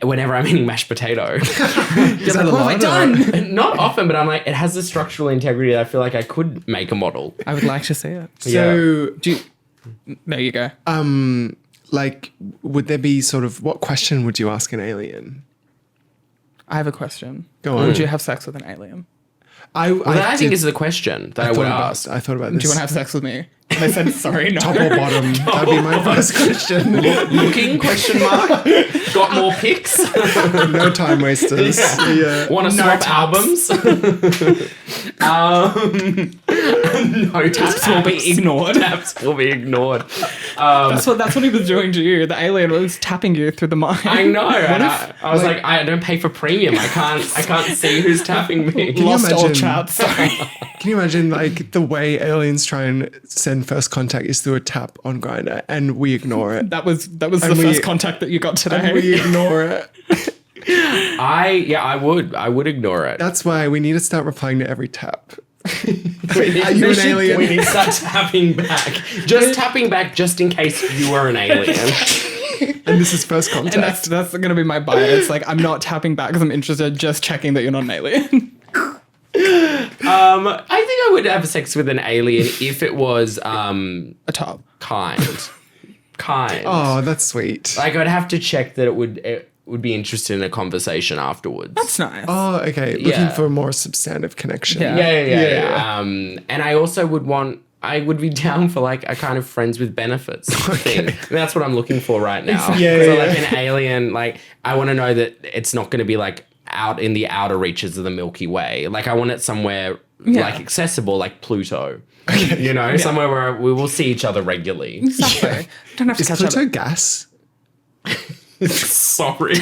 Whenever I'm eating mashed potato, Is that a what have I lot? done? not often, but I'm like, it has the structural integrity that I feel like I could make a model. I would like to see it. So, There you go. like, would there be sort of, what question would you ask an alien? I have a question. Go on. Would you have sex with an alien? I think this is a question that I would ask. I thought about Do this. you want to have sex with me? And they said, sorry, no. Top or bottom? That'd be my first question. Looking? Question mark. Got more pics? No time wasters. Yeah. Want to No swap taps. albums? No taps will be ignored. Taps will be ignored. That's what he was doing to you. The alien was tapping you through the mind. I know. I was like, I don't pay for premium. I can't see who's tapping me. Can you Lost all imagine- chats. Sorry. Can you imagine like the way aliens try and send first contact is through a tap on Grindr, and we ignore it. That was the And we- first contact that you got today. And we ignore it. I would ignore it. That's why we need to start replying to every tap. Are you an alien? We need to start tapping back. Just tapping back just in case you were an alien. And this is first contact. And that's going to be my bias. Like, I'm not tapping back because I'm interested, just checking that you're not an alien. I think I would have sex with an alien if it was A top. kind. Oh, that's sweet. Like I'd have to check that it would be interested in a conversation afterwards. That's nice. Oh, okay. Looking Yeah. for a more substantive connection. Yeah. Yeah. And I also I would be down for like a kind of friends with benefits thing. That's what I'm looking for right now. Yeah, So yeah. like an alien, like I want to know that it's not going to be like out in the outer reaches of the Milky Way. Like I want it somewhere like accessible, like Pluto. You know, somewhere where we will see each other regularly. Exactly. Don't have to Is catch Pluto up. gas? Sorry.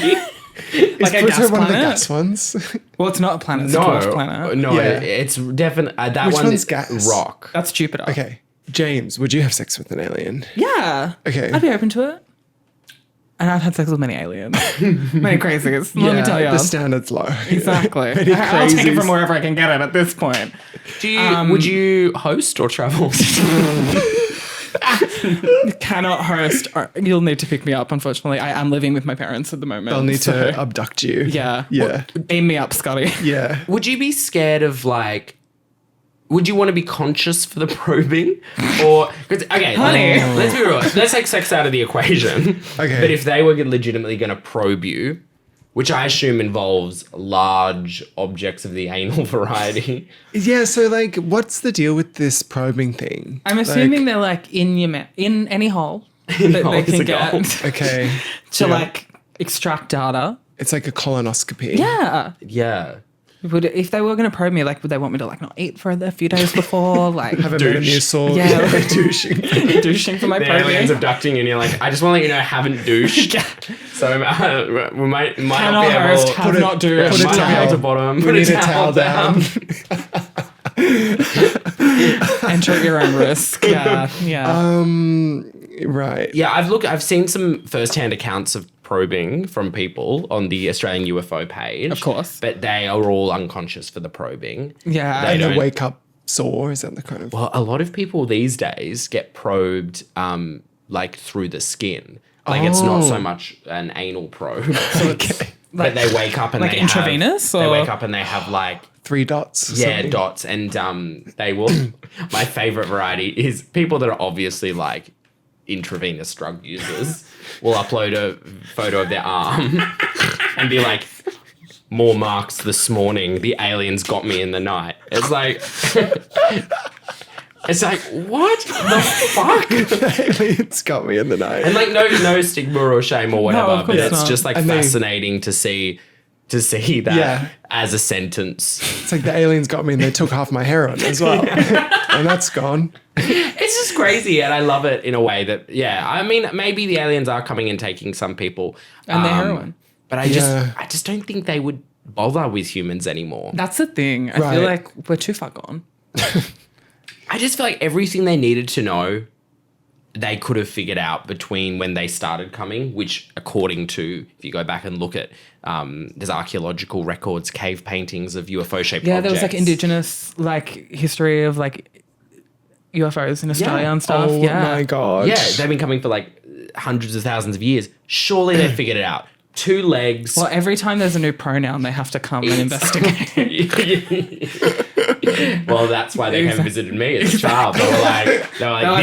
Like a Pluto gas one of the planet? gas ones? Well, it's not a planet. It's a dwarf planet. No, Yeah. it's definitely that Which one one's is gas? rock. That's Jupiter. Okay. James, would you have sex with an alien? Yeah. Okay. I'd be open to it. And I've had sex with many aliens. Many crazies. Let me tell you. The standard's low. Exactly. Many I'll take it crazies. from wherever I can get it at this point. Would you host or travel? Cannot host. You'll need to pick me up, unfortunately. I am living with my parents at the moment. They'll need so- to abduct you. Yeah. Yeah. Beam me up, Scotty. Yeah. Would you be scared of like? Would you want to be conscious for the probing, or okay? Honey. Let's be real. Let's take sex out of the equation. Okay. But if they were legitimately going to probe you, which I assume involves large objects of the anal variety, Yeah, so like what's the deal with this probing thing? I'm assuming they're like in your in any hole that hole they is can a get goal. Okay. to like extract data. It's like a colonoscopy. Yeah. yeah. If they were going to probe me, like, would they want me to like not eat for a few days before? Like, Have a Douche. Metamucil. Yeah. Douching. douching for my The aliens probing. abducting you, and you're like, I just want to let you know I haven't douched. Yeah. So we might Cannot not be able host, to have not do. put a might not be towel. able to bottom. We Put need a towel down. Enter at your own risk. Yeah. Yeah. Right. Yeah, I've seen some first-hand accounts of probing from people on the Australian UFO page. Of course. But they are all unconscious for the probing. Yeah. They And don't- they wake up sore. Is that the kind of? Well, a lot of people these days get probed like through the skin. Like it's not so much an anal probe. Okay. But they wake up and like they intravenous, have, they or- wake up and they have like 3 dots. Or yeah, something? dots, and they will. My favorite variety is people that are obviously like intravenous drug users will upload a photo of their arm and be like, "More marks this morning. The aliens got me in the night." It's like, It's like, what the fuck? The aliens got me in the night. And like no stigma or shame or whatever, of but course it's not. just like And they- fascinating to see that Yeah. as a sentence. It's like the aliens got me and they took half my heroin as well. And that's gone. It's just crazy, and I love it in a way that, I mean, maybe the aliens are coming and taking some people. And their heroin. But I just don't think they would bother with humans anymore. That's the thing. I feel Right. like we're too far gone. I just feel like everything they needed to know, they could have figured out between when they started coming, which according to, if you go back and look at, there's archaeological records, cave paintings of UFO-shaped Yeah, objects. there was like indigenous like history of like UFOs in Australia and stuff. Oh my God. Yeah, they've been coming for like hundreds of thousands of years. Surely they figured it out. 2 legs. Well, every time there's a new pronoun, they have to come and investigate. Well, that's why they came and visited me as a child. They were like,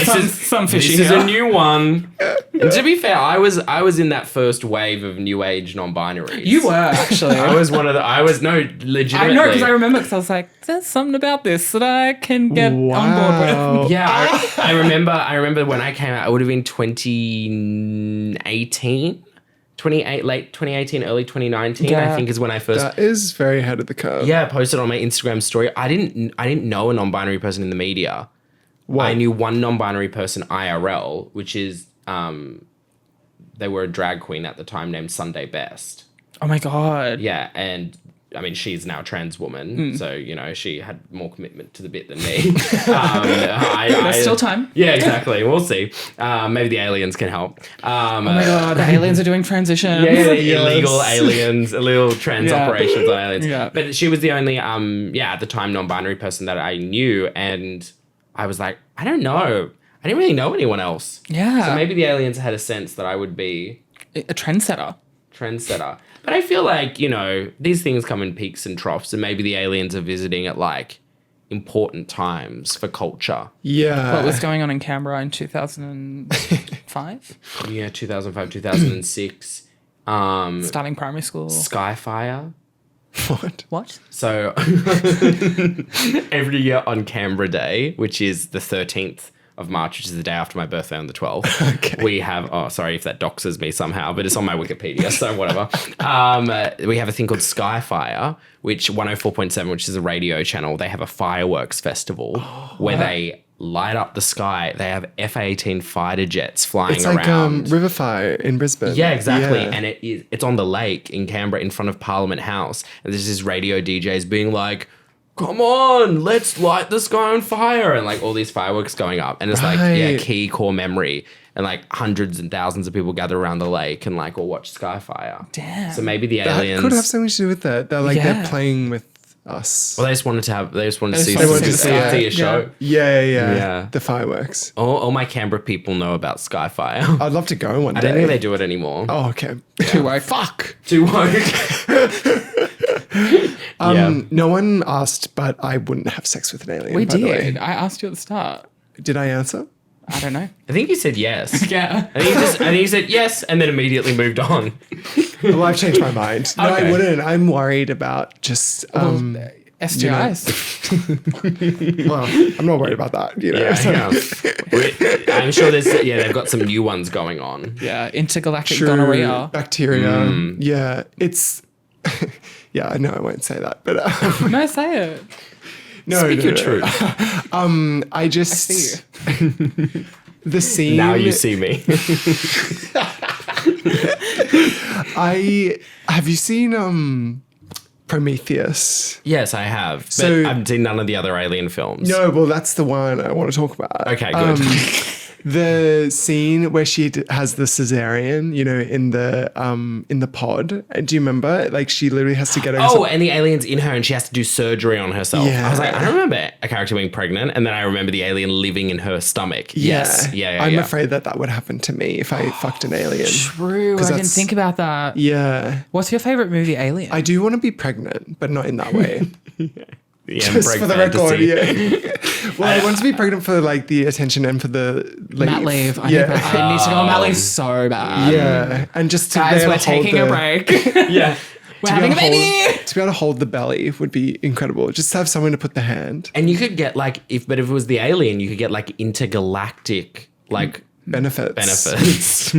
some fishy this is here. a new one. And to be fair, I was in that first wave of new age non-binaries. You were actually. I was legitimately. I know because I remember because I was like, "There's something about this that I can get on board with." Yeah, I remember when I came out. It would have been 2018. Late 2018, early 2019, Yeah. I think is when I first That is very ahead of the curve. posted on my Instagram story. I didn't know a non-binary person in the media. What? I knew one non-binary person IRL, which is they were a drag queen at the time named Sunday Best. Oh my god. Yeah, and I mean, she's now a trans woman, so, you know, she had more commitment to the bit than me. There's still time. Yeah, exactly. We'll see. Maybe the aliens can help. Oh my god, the aliens are doing transitions. Illegal aliens, illegal trans Yeah. operations on aliens. Yeah. But she was the only, at the time, non-binary person that I knew, and I was like, I don't know. I didn't really know anyone else. Yeah. So maybe the aliens had a sense that I would be A trendsetter. trendsetter. But I feel like, you know, these things come in peaks and troughs, and maybe the aliens are visiting at like important times for culture. Yeah. What was going on in Canberra in 2005? Yeah, 2005, 2006. Starting primary school. Skyfire. What? What? So every year on Canberra Day, which is the 13th of March, which is the day after my birthday on the 12th, we have, sorry if that doxes me somehow, but it's on my Wikipedia, so whatever. We have a thing called Skyfire, which 104.7, which is a radio channel, they have a fireworks festival where they light up the sky. They have F-18 fighter jets flying It's around. like River Fire in Brisbane. Yeah, exactly. Yeah. And it's on the lake in Canberra in front of Parliament House. And there's this radio DJs being like, come on, let's light the sky on fire. And like all these fireworks going up. And it's like, Right. key core memory. And like hundreds and thousands of people gather around the lake and like all watch Skyfire. Damn. So maybe the That aliens. could have something to do with that. They're like, Yeah. they're playing with us. Well, they just wanted to see They wanted to see it. a show. Yeah. The fireworks. All my Canberra people know about Skyfire. I'd love to go one day. I don't think they do it anymore. Oh, okay. Too woke. Fuck. Too woke. No one asked, but I wouldn't have sex with an alien. We by the way. did. I asked you at the start. Did I answer? I don't know. I think you said yes. Yeah. I think you said yes and then immediately moved on. Well, I've changed my mind. No, Okay. I wouldn't. I'm worried about just. STIs. Well, I'm not worried about that. You know. Yeah. I'm sure they've got some new ones going on. Yeah. Intergalactic True. gonorrhea. Bacteria. Yeah. It's. Yeah, I know I won't say that, but No, say it. no, Speak no, your no. truth. I just See the scene. Now you see me. Have you seen Prometheus? Yes, I have. But So- I've seen none of the other alien films. No, well, that's the one I want to talk about. Okay, good. The scene where she has the cesarean, you know, in the pod. Do you remember? Like she literally has to get her. Oh, and the alien's in her and she has to do surgery on herself. Yeah. I was like, I don't remember a character being pregnant, and then I remember the alien living in her stomach. Yes. Yeah. I'm afraid that would happen to me if I fucked an alien. True. I 'Cause didn't that's- think about that. Yeah. What's your favorite movie, Alien? I do want to be pregnant, but not in that way. The Just Emperor for the fantasy. record, yeah. Well, I want to be pregnant for like the attention and for the leave. Mat leave. I need Yeah. that. I need to go on mat leave so bad. Yeah. And just to be Guys, able we're to hold taking a the- break. Yeah. We're having a baby. To be able to hold the belly would be incredible. Just have someone to put the hand. And you could get like, if it was the alien, you could get like intergalactic like benefits.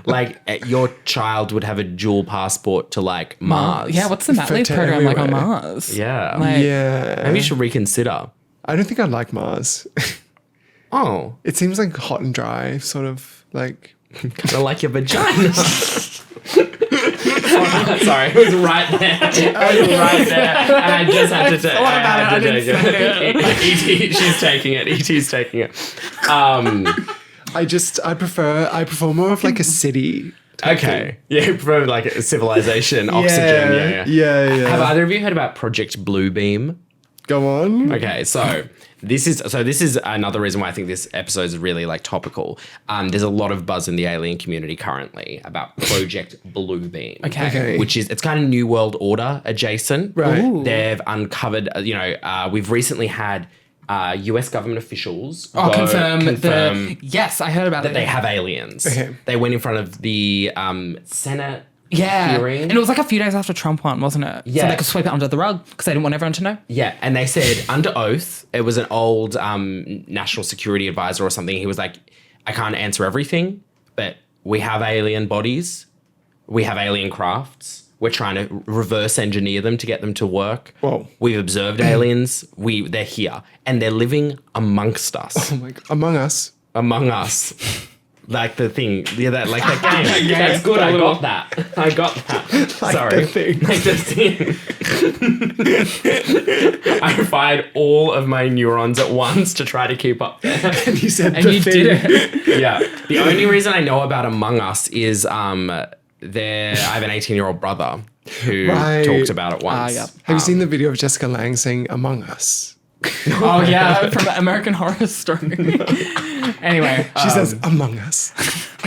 Like your child would have a dual passport to like Mars. Yeah, what's the mat leave to program like on everywhere. Mars? Yeah. Like, Yeah. Maybe you should reconsider. I don't think I'd like Mars. Oh, It seems like hot and dry, sort of like. kind of like your vagina. Sorry, it was right there. It was right there. And I just had to take it. I didn't say it. E.T. She's taking it. E.T.'s taking it. I prefer more of like a city. type thing. Okay. Yeah, you prefer like a civilization, oxygen. Yeah. Have either of you heard about Project Bluebeam? Go on. Okay, so this is another reason why I think this episode is really like topical. There's a lot of buzz in the alien community currently about Project Bluebeam. Okay. Okay. It's kind of New World Order adjacent. Right. Ooh. They've uncovered, we've recently had US government officials confirm yes, I heard about that it. they have aliens. Okay. They went in front of the Senate hearing. And it was like a few days after Trump won, wasn't it? So Yeah. they could sweep it under the rug because they didn't want everyone to know. Yeah, and they said under oath, it was an old national security advisor or something. He was like, I can't answer everything, but we have alien bodies, we have alien crafts. We're trying to reverse engineer them to get them to work. Whoa. We've observed aliens. They're here and they're living amongst us, Oh my God. Among Us. among us. Like the thing, that game. That's good. I got that. Sorry. the thing. Like the thing. I fired all of my neurons at once to try to keep up there. And you said And the you thing. did it. Yeah. The only reason I know about Among Us is I have an 18-year-old brother who Right. talked about it once. yeah. Have you seen the video of Jessica Lange saying Among Us? Oh yeah, from American Horror Story. Anyway, She says Among Us.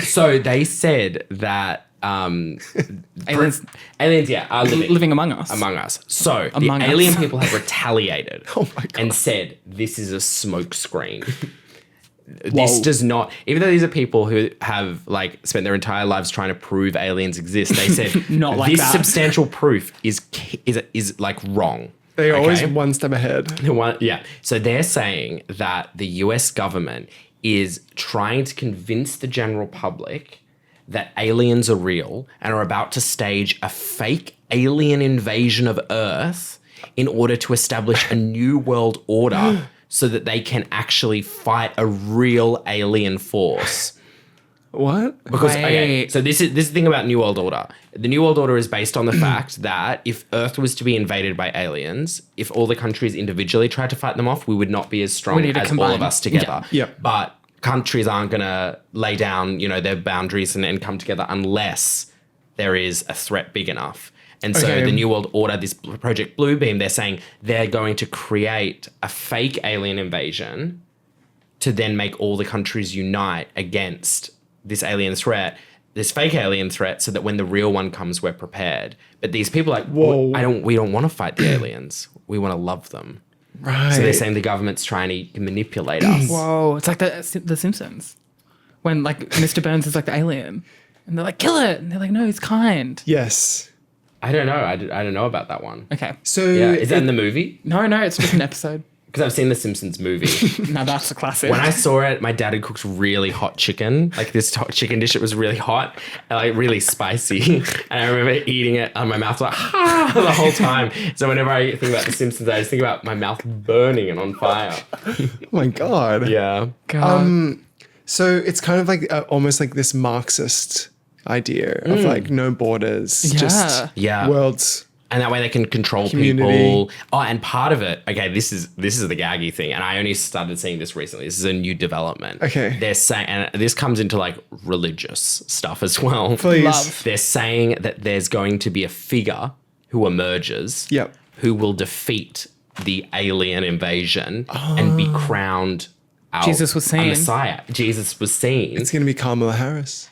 So they said that aliens aliens, are living among us. among us. So Among the us. alien people have retaliated Oh my God. and said this is a smoke screen. This Whoa. does not, even though these are people who have like spent their entire lives trying to prove aliens exist, they said Not like this that. substantial proof is like wrong. They're always Okay? one step ahead. Yeah. So they're saying that the US government is trying to convince the general public that aliens are real and are about to stage a fake alien invasion of Earth in order to establish a new world order so that they can actually fight a real alien force. What? Because okay, Wait. so this is the thing about New World Order. The New World Order is based on the fact that if Earth was to be invaded by aliens, if all the countries individually tried to fight them off, we would not be as strong We need to as all combine. of us together. Yeah. Yep. But countries aren't gonna lay down, their boundaries and come together unless there is a threat big enough. And so Okay. the New World Order, this Project Bluebeam, they're saying they're going to create a fake alien invasion to then make all the countries unite against this alien threat, this fake alien threat, so that when the real one comes, we're prepared. But these people are like, Whoa. we don't want to fight the aliens. We want to love them. Right. So they're saying the government's trying to manipulate us. Whoa, it's like the Simpsons, when like Mr. Burns is like the alien, and they're like, kill it, and they're like, no, he's kind. Yes. I don't know. I don't know about that one. Okay. So Yeah, is that in the movie? No, it's just an episode. Because I've seen the Simpsons movie. No, that's a classic. When I saw it, my dad had cooked really hot chicken, like this hot chicken dish. It was really hot and like really spicy. And I remember eating it and my mouth was like, the whole time. So whenever I think about The Simpsons, I just think about my mouth burning and on fire. oh my God. Yeah. God. So it's kind of like almost like this Marxist idea of like no borders, just Yeah. worlds. And that way they can control Community. people. Oh, and part of it, okay, this is the gaggy thing, and I only started seeing this recently. This is a new development. Okay. They're saying, and this comes into like religious stuff as well. Please. Love. They're saying that there's going to be a figure who emerges, Yep. who will defeat the alien invasion and be crowned our, Jesus was a seen. Messiah. Jesus was seen. It's going to be Kamala Harris.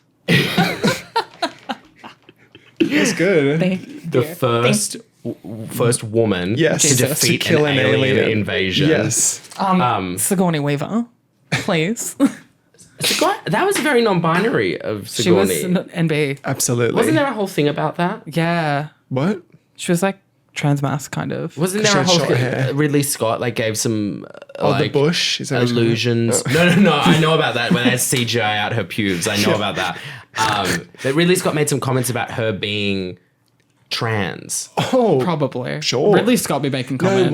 That's good. The first woman Yes. to Jesus. defeat To kill an an alien alien. invasion. Yes. Sigourney Weaver, please. That was very non-binary of She was Sigourney. NB. Absolutely. Wasn't there a whole thing about that? Yeah. What? She was like transmask kind of. Wasn't She there a had whole short hair. Ridley Scott like gave some Oh, like the bush? Is that what you're illusions? No. I know about that when they had CGI out her pubes. I know about that. But Ridley Scott made some comments about her being trans. Oh, Probably. Sure. Ridley Scott be making no, comments.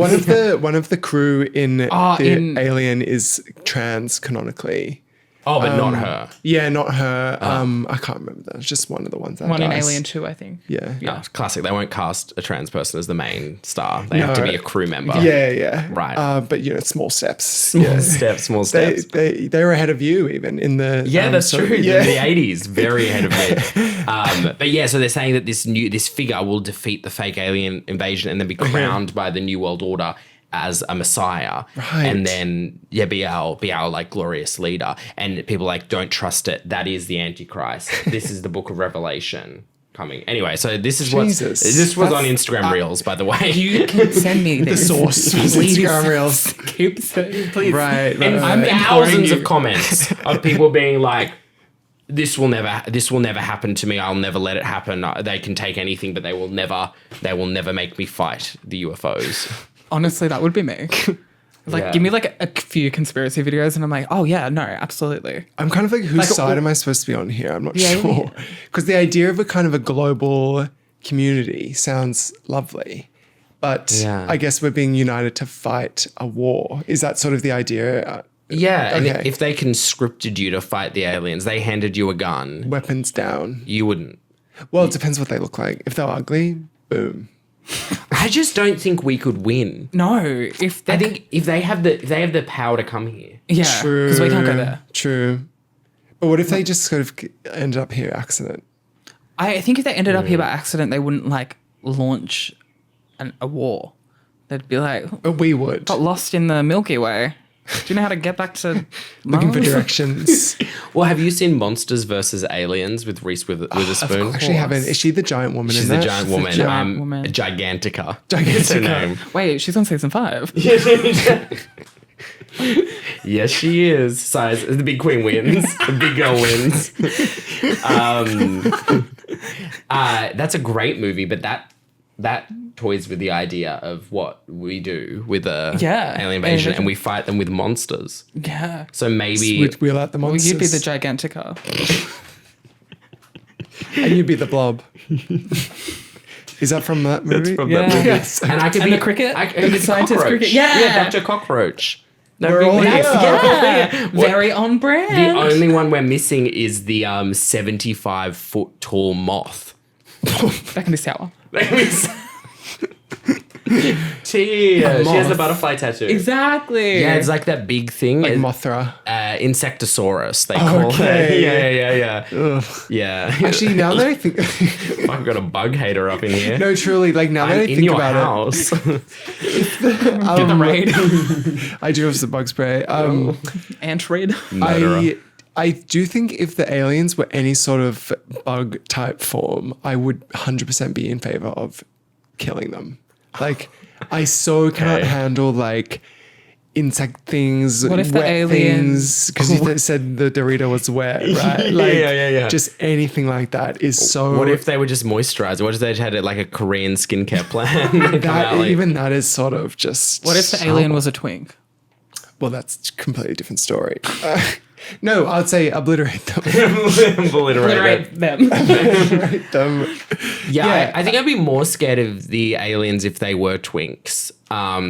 one of the crew in the in- Alien is trans canonically. Oh, but not her. Yeah, not her. I can't remember that. It's just one of the ones that One in dies. Alien 2, I think. Yeah. No, classic. They won't cast a trans person as the main star. They have to be a crew member. Yeah. Right. But small steps. Small steps. They were ahead of you even in the. Yeah, that's so- true. Yeah. In the 80s, very ahead of me. But yeah, so they're saying that this figure will defeat the fake alien invasion and then be crowned by the New World Order as a messiah, Right. and then be our like glorious leader. And people like don't trust it. That is the Antichrist. This is the Book of Revelation coming. Anyway, so this is Jesus. this was on Instagram Reels, by the way. You can send me The source was Please. Instagram Reels. Keep sending, please. Right. And I'm thousands imploring of you. comments of people being like, this will never happen to me. I'll never let it happen. They can take anything, but they will never make me fight the UFOs. Honestly, that would be me. Like, Yeah. give me like a few conspiracy videos, and I'm like, oh yeah, no, absolutely. I'm kind of like, whose Like, side am I supposed to be on here? I'm not Yeah, sure. Because the idea of a kind of a global community sounds lovely. But Yeah. I guess we're being united to fight a war. Is that sort of the idea? Yeah, and Okay. if they conscripted you to fight the aliens, they handed you a gun, Weapons down. you wouldn't. Well, it depends what they look like. If they're ugly, boom. I just don't think we could win. No, if they, I think if they have the power to come here. yeah, because we can't go there. True. But what if they just sort of ended up here accident? I think if they ended up here by accident, they wouldn't like launch a war. They'd be like, But we would. got lost in the Milky Way. Do you know how to get back to Looking for Mars? directions. Well, have you seen Monsters versus Aliens with Reese Witherspoon? I actually haven't. Is she the giant woman She's in the that? giant woman. giant woman. Gigantica. That's her Gigantica. name. Wait, she's on season 5. Yes, she is. Size. The big queen wins. The big girl wins. That's a great movie, but that toys with the idea of what we do with a Yeah. alien invasion, and we fight them with monsters. Yeah. So maybe We'd wheel out the Well, monsters. you'd be the Gigantica. and you'd be the blob. Is that from that movie? from Yeah. that movie. Yes. And I could And be the cricket? I The could be scientist cockroach. cricket? Yeah. Dr. Cockroach. We're all here. Yeah. What- Very on The brand. only one we're missing is the 75-foot tall moth. That can be sour. Tia, she has the moth. butterfly tattoo. Exactly. Yeah, it's like that big thing. Like It- Mothra. Insectosaurus, they call Okay. it. Yeah. Ugh. Yeah. Actually, now that I think, I've got a bug hater up in here. no, truly, like now that I I'm in think your about house. Get the raid. it, I do have some bug spray. Ant raid. I do think if the aliens were any sort of bug type form, I would 100% be in favor of killing them. Like, I so cannot handle like insect things, What if the wet aliens- things, because you said the Dorito was wet, right? Like, yeah. just anything like that is so. What if they were just moisturized? What if they had like a Korean skincare plan? even that is sort of just. What if the alien was a twink? Well, that's a completely different story. No, I'd say obliterate them. Obliterate it. them. Obliterate them. Yeah, I think I'd be more scared of the aliens if they were twinks.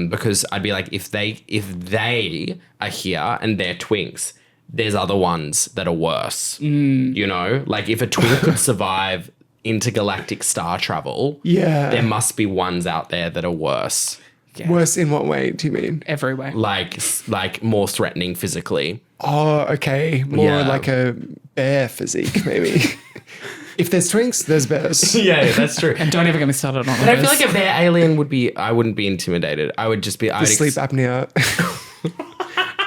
Because I'd be like, if they are here and they're twinks, there's other ones that are worse. You know, like if a twink could survive intergalactic star travel, Yeah. there must be ones out there that are worse. Worse in what way do you mean? Every way. Like more threatening physically. Oh, okay. More Yeah. like a bear physique, maybe. If there's twinks, there's bears. Yeah, that's true. And don't ever get me started on But I feel like a bear alien I wouldn't be intimidated. I would just be, The sleep apnea.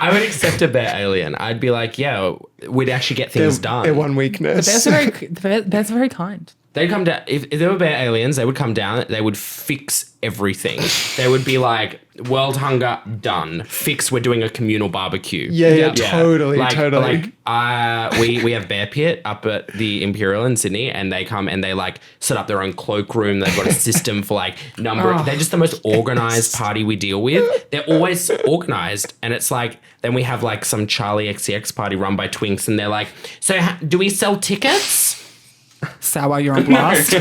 I would accept a bear alien. I'd be like, yeah, we'd actually get things done. Their one weakness. Bears are very kind. They'd come down. If there were bear aliens, they would come down. They would fix everything. They would be like, world hunger, done. Fix, we're doing a communal barbecue. Yeah, totally. We have Bear Pit up at the Imperial in Sydney, and they come and they like set up their own cloakroom. They've got a system for like they're just the most organized party we deal with. They're always organized, and it's like, then we have like some Charlie XCX party run by Twinks, and they're like, so do we sell tickets? Sour, you're on blast.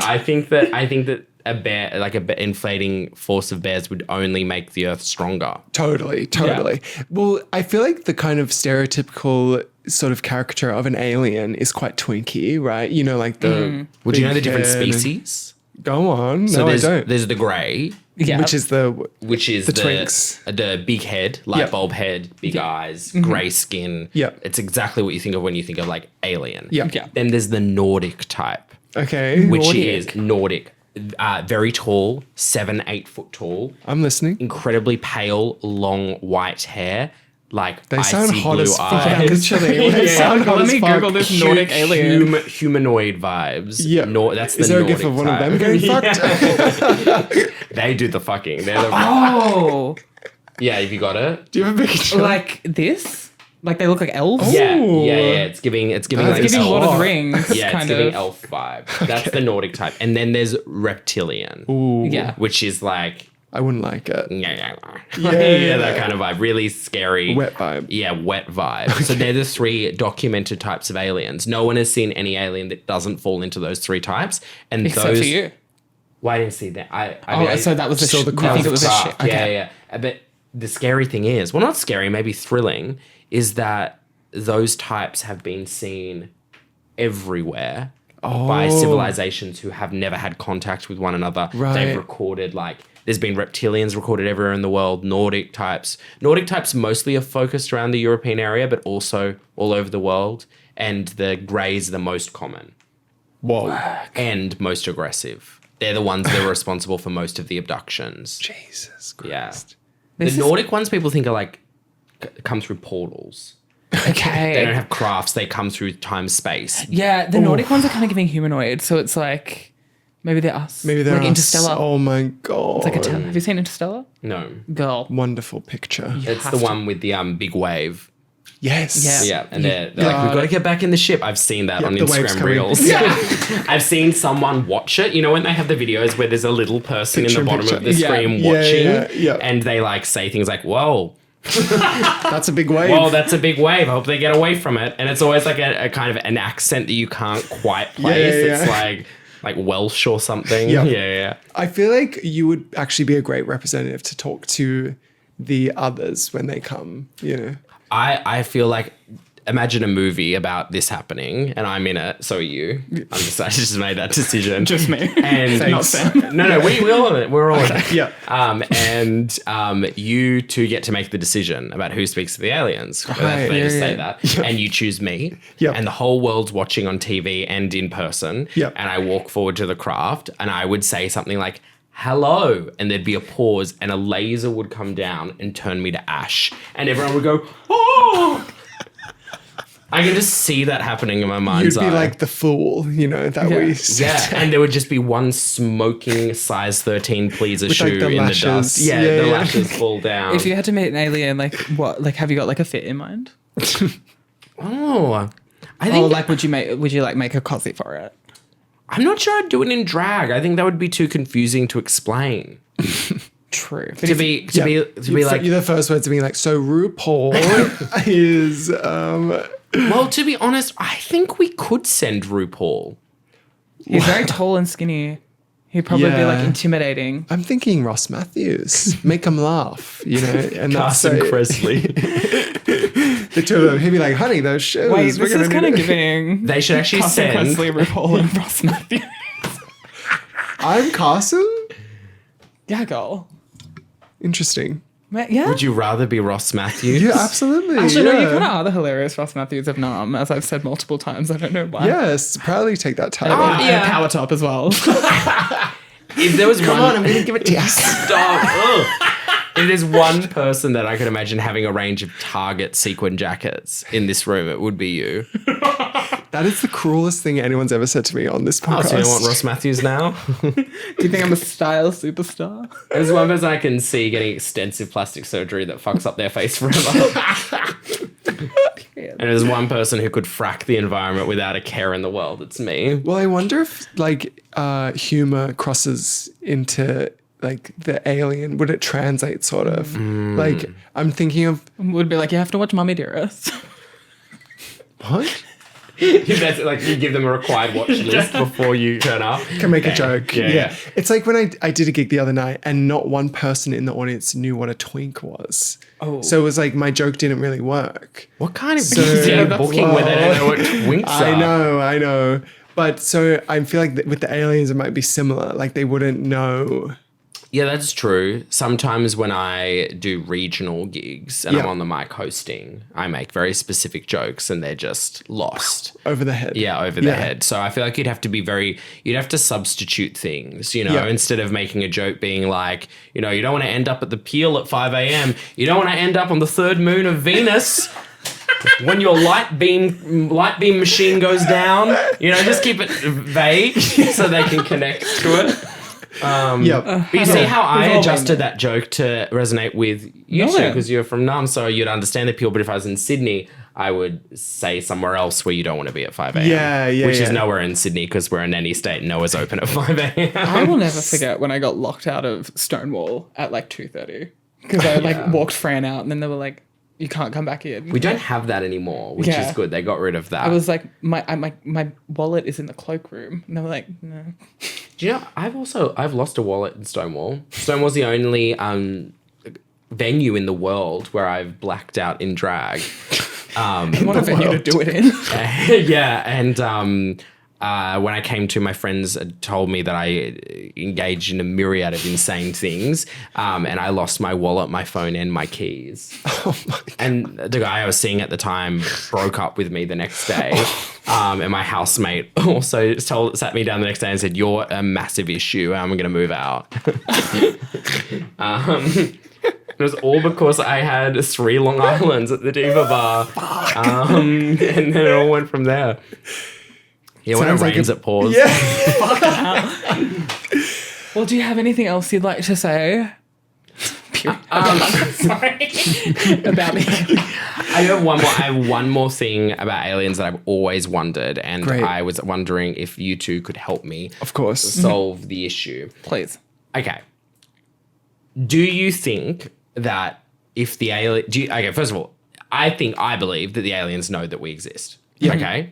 I think that a bear, like a inflating force of bears, would only make the earth stronger. Totally. Well, I feel like the kind of stereotypical sort of caricature of an alien is quite twinky, right? You know, like the Would you know the big different head and- species? Go on. So No, I don't. there's the grey, Yeah. Which is the Twinks, Twinks. the big head, light bulb head, big eyes, grey skin. Yep. It's exactly what you think of when you think of like alien. Yep. Yeah. Then there's the Nordic type, Okay. which Nordic. is Nordic, very tall, 7-8 foot tall, I'm listening. incredibly pale, long white hair, like They icy sound hot blue as fuck. eyes. Literally. They sound hot Let as me fuck. Google this Nordic alien. Humanoid vibes. Yeah. That's the Is there a Nordic gif of one type. of them getting fucked? They do the fucking. They're the. Oh, Yeah, have you got it? Do you have a picture? like this? Like they look like elves? Yeah. Ooh. It's giving That's like It's giving elf. Lord of hot. the Rings Yeah, it's kind giving of. elf vibe. That's the Nordic type. And then there's reptilian, Ooh. Yeah. which is like I wouldn't like it. yeah, that kind of vibe. Really scary. Wet vibe. Yeah, wet vibe. So they're the three documented types of aliens. No one has seen any alien that doesn't fall into those three types. And Except those. for you. Well, I didn't see that. So that was a saw the I think it was a craft. shit. Okay. Yeah. But the scary thing is, well, not scary, maybe thrilling, is that those types have been seen everywhere by civilizations who have never had contact with one another. Right. They've recorded there's been reptilians recorded everywhere in the world, Nordic types. Nordic types mostly are focused around the European area, but also all over the world. And the greys are the most common Whoa. and most aggressive. They're the ones that are responsible for most of the abductions. Jesus Christ. Yeah. This is- The Nordic ones people think are like come through portals. Okay. They don't have crafts. They come through time space. Yeah, the Nordic ones are kind of giving humanoid, so it's like maybe they're us. Maybe they're like us. Interstellar. Oh my God. It's like have you seen Interstellar? No, Girl. Wonderful picture. it's have the to. one with the big wave. Yes. Yeah. Yeah, and they're like, we've got to get back in the ship. I've seen that on the wave's Instagram coming. Reels. Yeah. I've seen someone watch it. You know when they have the videos where there's a little person Picture in the in bottom of the picture. Yeah. screen Yeah, watching, yeah. and they like say things like, "Whoa." That's a big wave. Well, that's a big wave. I hope they get away from it. And it's always like a kind of an accent that you can't quite place. Yeah. It's like Welsh or something. Yeah. Yeah. I feel like you would actually be a great representative to talk to the others when they come, you know. I feel like, imagine a movie about this happening and I'm in it. So are you. I just made that decision. Just me. And Thanks. No, we're all in it. We're all in it. Yeah. And you two get to make the decision about who speaks to the aliens. Right, They just yeah, say yeah. that. And you choose me. Yep. And the whole world's watching on TV and in person. Yep. And I walk forward to the craft and I would say something like, hello. And there'd be a pause and a laser would come down and turn me to ash. And everyone would go, oh! I can just see that happening in my mind's You'd be eye. like the fool, you know, that Yeah. we Yeah, and there would just be one smoking size 13 pleaser With, shoe like, the in lashes. the dust. Yeah, Yeah, the yeah. lashes fall down. If you had to meet an alien, like what? Like, have you got like a fit in mind? I Or think like, would you make a cosy for it? I'm not sure I'd do it in drag. I think that would be too confusing to explain. True. But To be like, you're the first word to be like, so RuPaul is well, to be honest, I think we could send RuPaul. he's very tall and skinny. He'd probably be like Yeah. intimidating. I'm thinking Ross Matthews. Make him laugh, you know, and that's Carson so, Kressley. the two of them. He'd be like, honey, those shoes. Wait, we're this gonna is need kind of it." giving They should actually Carson send. Kressley, RuPaul, and Ross Matthews. I'm Carson? Yeah, girl. Interesting. Yeah. Would you rather be Ross Matthews? Yeah, absolutely. Actually, no, you yeah. kind of are the hilarious Ross Matthews of Nam, as I've said multiple times. I don't know why. Yes, proudly take that title. And yeah. a power top as well. If there was Come one, on, I'm going to give it to you. stop. Ugh. if there's one person that I could imagine having a range of Target sequin jackets in this room, it would be you. That is the cruelest thing anyone's ever said to me on this podcast. Oh, so you want Ross Matthews now? Do you think I'm a style superstar? There's one person I can see getting extensive plastic surgery that fucks up their face forever. And there's one person who could frack the environment without a care in the world. It's me. Well, I wonder if like humor crosses into like the alien. Would it translate sort of? Like I'm thinking of Would be like, you have to watch Mummy Dearest. what? That's like you give them a required watch list before you turn up. Can make a joke. Yeah. It's like when I did a gig the other night and not one person in the audience knew what a twink was. Oh. So it was like my joke didn't really work. What kind of So- gigs are you that's booking where they don't know what twinks are? I know. But so I feel like with the aliens, it might be similar. Like they wouldn't know. Yeah, that's true. Sometimes when I do regional gigs and I'm Yeah. on the mic hosting, I make very specific jokes and they're just lost. Over the head. Yeah, over the head. So I feel like you'd have to substitute things, Yeah. instead of making a joke being like, you don't want to end up at the Peel at 5 a.m. You don't want to end up on the third moon of Venus when your light beam machine goes down. Just keep it vague so they can connect to it. Yep. But you see how I We've all adjusted been that joke to resonate with you two Yeah. because you're from Num, so you'd understand the Peel. But if I was in Sydney, I would say somewhere else where you don't want to be at 5 a.m. Yeah, Which is yeah. nowhere in Sydney because we're in any state and nowhere's open at 5 a.m. I will never forget when I got locked out of Stonewall at like 2:30 because I walked Fran out and then they were like, you can't come back in. We don't have that anymore, which Yeah. is good. They got rid of that. I was like, my wallet is in the cloakroom. And they were like, no. Do you know, I've lost a wallet in Stonewall. Stonewall's the only venue in the world where I've blacked out in drag. What a venue to do it in. Yeah, and when I came to, my friends had told me that I engaged in a myriad of insane things, and I lost my wallet, my phone, and my keys. Oh my God. And the guy I was seeing at the time broke up with me the next day, and my housemate also sat me down the next day and said, "You're a massive issue. I'm going to move out." It was all because I had 3 Long Islands at the Diva Bar. And then it all went from there. Yeah, when it Sounds like rains, a- it pours. Yeah. Well, do you have anything else you'd like to say? Sorry. About me. I have one more thing about aliens that I've always wondered, and Great. I was wondering if you two could help me Of course. solve the issue. Please. Okay. Do you think that if the alien... Okay, first of all, I believe that the aliens know that we exist. Yeah. Okay?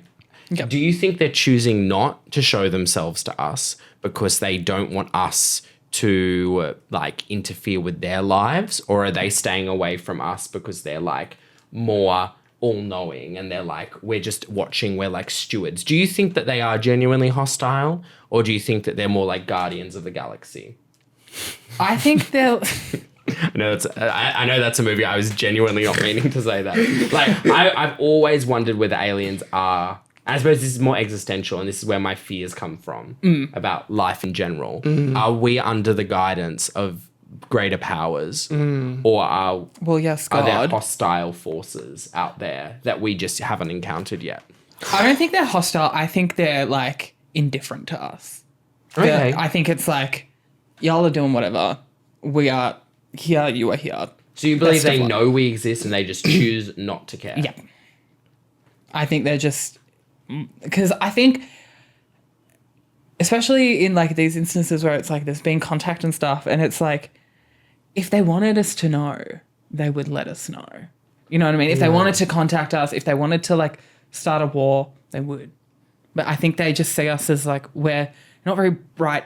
Yep. Do you think they're choosing not to show themselves to us because they don't want us to interfere with their lives, or are they staying away from us because they're more all-knowing and they're we're just watching, we're like stewards? Do you think that they are genuinely hostile, or do you think that they're more like guardians of the galaxy? I think they'll... I know that's a movie. I was genuinely not meaning to say that. I've always wondered where the aliens are. And I suppose this is more existential, and this is where my fears come from about life in general. Are we under the guidance of greater powers, or are Well, yes, there God. hostile forces out there that we just haven't encountered yet? I don't think they're hostile. I think they're indifferent to us. Okay. I think it's y'all are doing whatever. We are here, you are here. So you believe Best of they luck. know we exist and they just choose not to care? Yeah. I think they're just... Because I think, especially in these instances where it's there's been contact and stuff, and it's if they wanted us to know, they would let us know. You know what I mean? If they wanted to contact us, if they wanted to start a war, they would. But I think they just see us as we're not very bright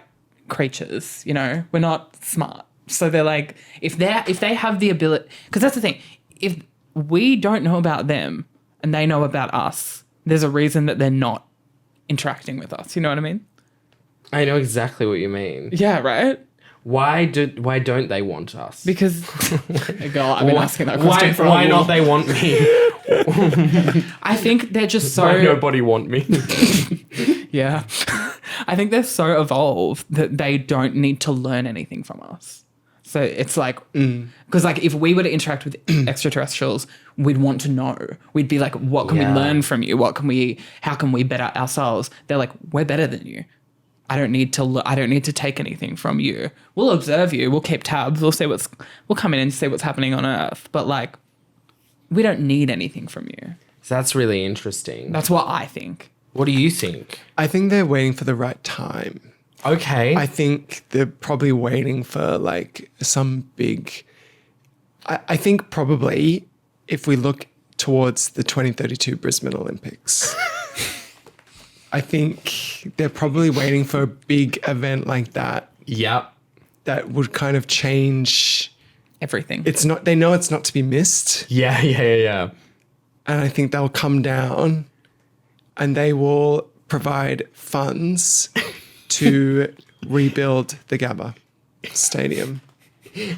creatures, we're not smart. So they're if they have the ability, because that's the thing, if we don't know about them and they know about us, there's a reason that they're not interacting with us. You know what I mean? I know exactly what you mean. Yeah, right? Why don't they want us? Because, girl, I've been asking that question for a why while. not they want me? I think they're just so... Why nobody want me? Yeah. I think they're so evolved that they don't need to learn anything from us. So it's like, because like if we were to interact with extraterrestrials, we'd want to know. We'd be like, what can we learn from you? How can we better ourselves? They're like, we're better than you. I don't need to take anything from you. We'll observe you. We'll keep tabs. We'll come in and see what's happening on Earth. But like, we don't need anything from you. So that's really interesting. That's what I think. What do you think? I think they're waiting for the right time. Okay. I think they're probably waiting for like some big. I think probably if we look towards the 2032 Brisbane Olympics, I think they're probably waiting for a big event like that. Yep. That would kind of change Everything. It's not. They know it's not to be missed, Yeah. and I think they'll come down, and they will provide funds to rebuild the Gabba Stadium.